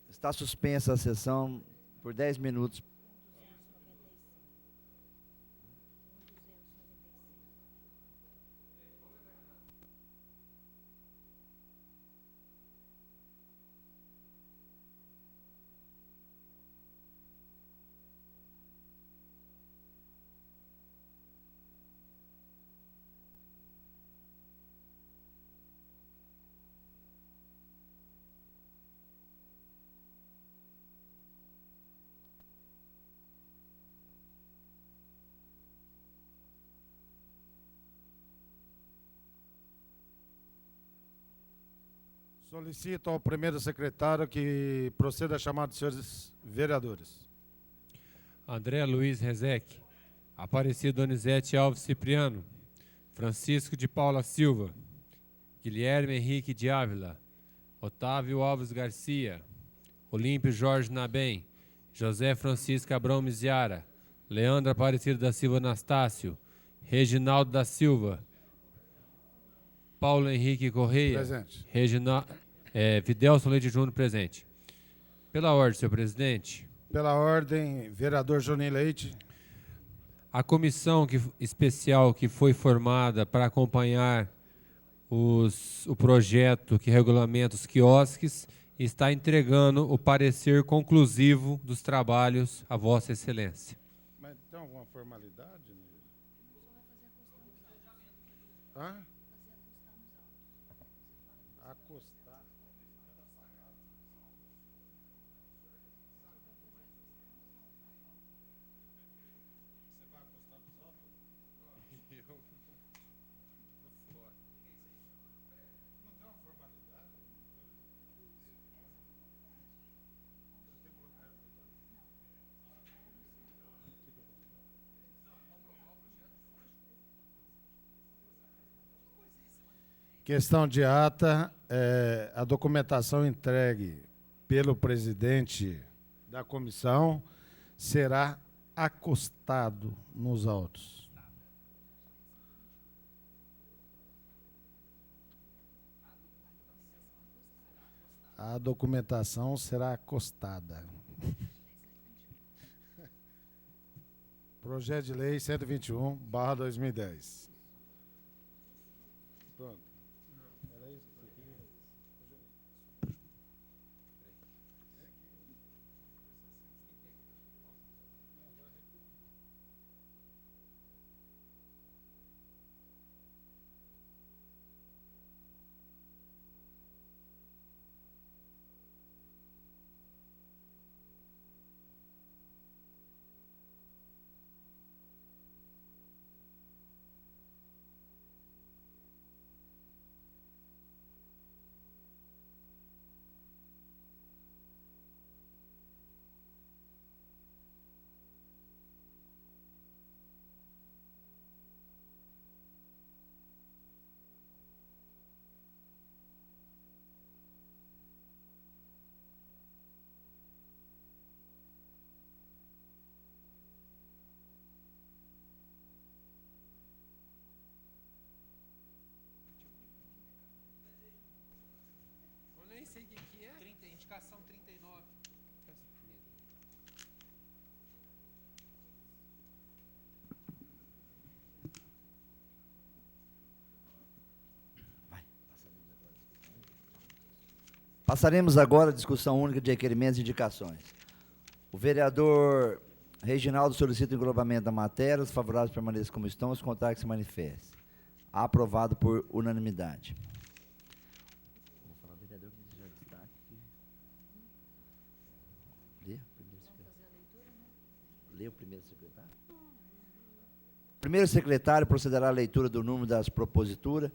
Está suspensa a sessão por 10 minutos. Solicito ao primeiro secretário que proceda a chamada de senhores vereadores. André Luiz Rezec, Aparecido Donizete Alves Cipriano, Francisco de Paula Silva, Guilherme Henrique de Ávila, Otávio Alves Garcia, Olímpio Jorge Nabem, José Francisco Abrão Miziara, Leandro Aparecido da Silva Anastácio, Reginaldo da Silva, Paulo Henrique Correia, Presente. Fidelson Leite Júnior, presente. Pela ordem, senhor presidente. Pela ordem, vereador Juninho Leite. A comissão especial que foi formada para acompanhar o projeto que regulamenta os quiosques está entregando o parecer conclusivo dos trabalhos a Vossa Excelência. Mas tem alguma formalidade? Hã? Acostar. Questão de ata, a documentação entregue pelo presidente da comissão será acostado nos autos. A documentação será acostada. Projeto de Lei 121/2010. Pronto. Nem sei o que é. Indicação 39. Passaremos agora à discussão única de requerimentos e indicações. O vereador Reginaldo solicita o englobamento da matéria. Os favoráveis permaneçam como estão, os contrários que se manifestem. Aprovado por unanimidade. Vou falar, vereador, que deseja destaque. Lê o primeiro secretário. O primeiro secretário procederá à leitura do número das proposituras.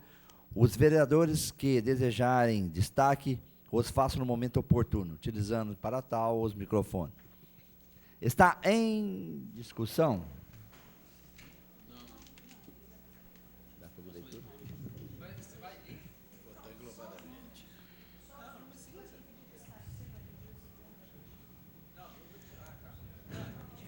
Os vereadores que desejarem destaque, os façam no momento oportuno, utilizando para tal os microfones. Está em discussão?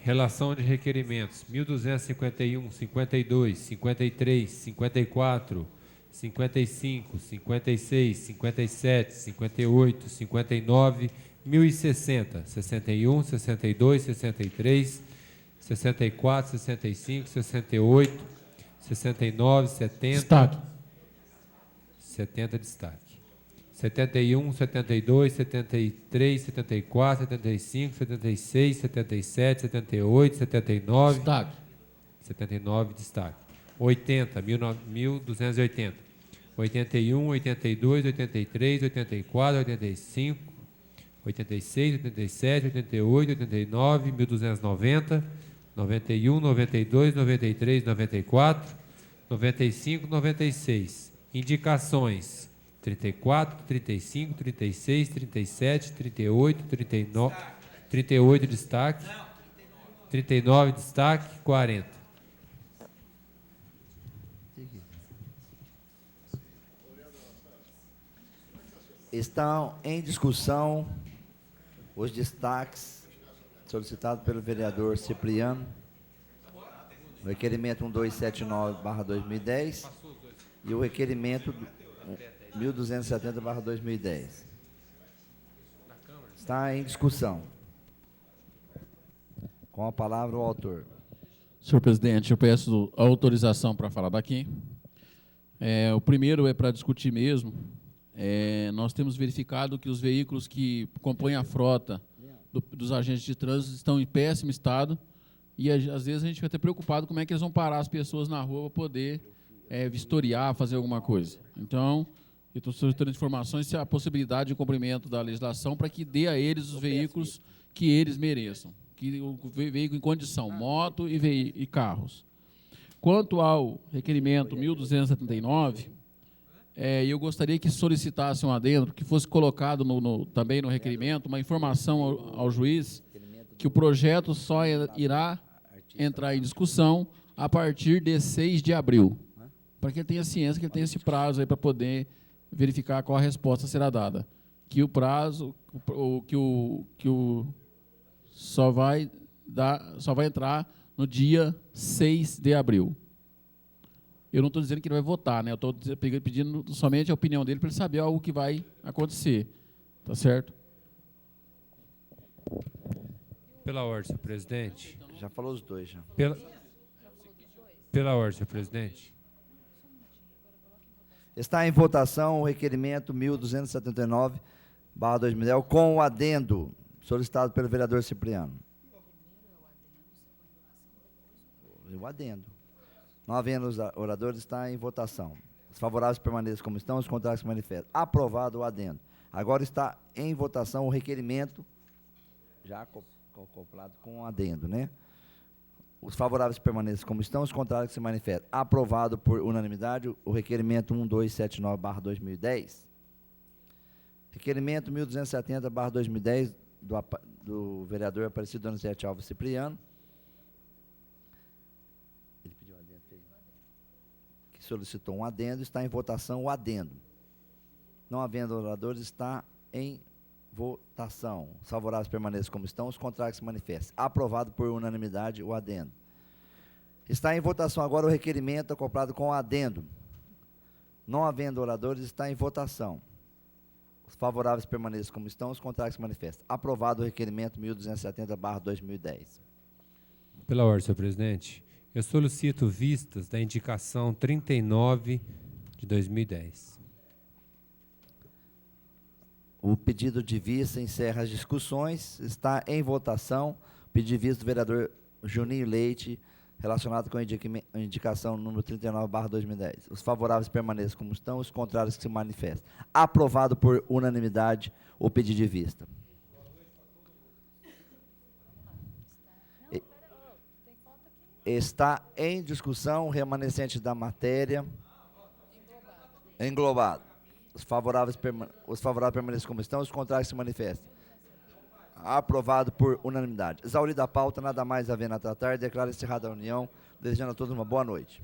Relação de requerimentos 1251, 52, 53, 54, 55, 56, 57, 58, 59, 1060, 61, 62, 63, 64, 65, 68, 69, 70. Destaque. 70 destaque. 71, 72, 73, 74, 75, 76, 77, 78, 79. Destaque. 79 destaque. 80, 1280. 81, 82, 83, 84, 85, 86, 87, 88, 89, 1290, 91, 92, 93, 94, 95, 96. Indicações 34, 35, 36, 37, 38, 39, 38 destaque, 39 destaque, 40. Estão em discussão os destaques solicitados pelo vereador Cipriano, o requerimento 1279/2010 e o requerimento 1270/2010. Está em discussão. Com a palavra o autor. Senhor presidente, eu peço autorização para falar daqui. O primeiro é para discutir mesmo. Nós temos verificado que os veículos que compõem a frota dos agentes de trânsito estão em péssimo estado e, às vezes, a gente fica até preocupado como é que eles vão parar as pessoas na rua para poder vistoriar, fazer alguma coisa. Então, eu estou solicitando informações se há a possibilidade de cumprimento da legislação para que dê a eles os veículos que eles mereçam, que o veículo em condição, moto e carros. Quanto ao requerimento 1279, eu gostaria que solicitasse um adendo, que fosse colocado também no requerimento uma informação ao juiz que o projeto só irá entrar em discussão a partir de 6 de abril, para que ele tenha ciência que ele tem esse prazo aí para poder verificar qual a resposta será dada. Que o prazo, só vai entrar no dia 6 de abril. Eu não estou dizendo que ele vai votar, né? Eu estou pedindo somente a opinião dele para ele saber algo que vai acontecer. Tá certo? Pela ordem, senhor presidente. Já falou os dois, já. Pela ordem, senhor presidente. Está em votação o requerimento 1279/2010 com o adendo solicitado pelo vereador Cipriano. O adendo. Não havendo os oradores, está em votação. Os favoráveis permaneçam como estão, os contrários se manifestam. Aprovado o adendo. Agora está em votação o requerimento, já acoplado com o adendo, né? Os favoráveis permaneçam como estão, os contrários se manifestam. Aprovado por unanimidade o requerimento 1279/2010. Requerimento 1270/2010 do vereador Aparecido Donizete Alves Cipriano. Ele pediu um adendo, que solicitou um adendo, está em votação o adendo. Não havendo oradores, está em votação. Os favoráveis permaneçam como estão, os contrários se manifestam. Aprovado por unanimidade o adendo. Está em votação agora o requerimento acoplado com o adendo. Não havendo oradores, está em votação. Os favoráveis permaneçam como estão, os contrários se manifestam. Aprovado o requerimento 1270/2010. Pela ordem, senhor presidente. Eu solicito vistas da indicação 39 de 2010. O pedido de vista encerra as discussões. Está em votação o pedido de vista do vereador Juninho Leite, relacionado com a indicação número 39/2010. Os favoráveis permaneçam como estão, os contrários que se manifestam. Aprovado por unanimidade o pedido de vista. Está em discussão o remanescente da matéria englobado. Os favoráveis permanecem como estão, os contrários se manifestam. Aprovado por unanimidade. Exaurida a pauta, nada mais havendo a tratar, declaro encerrada a reunião, desejando a todos uma boa noite.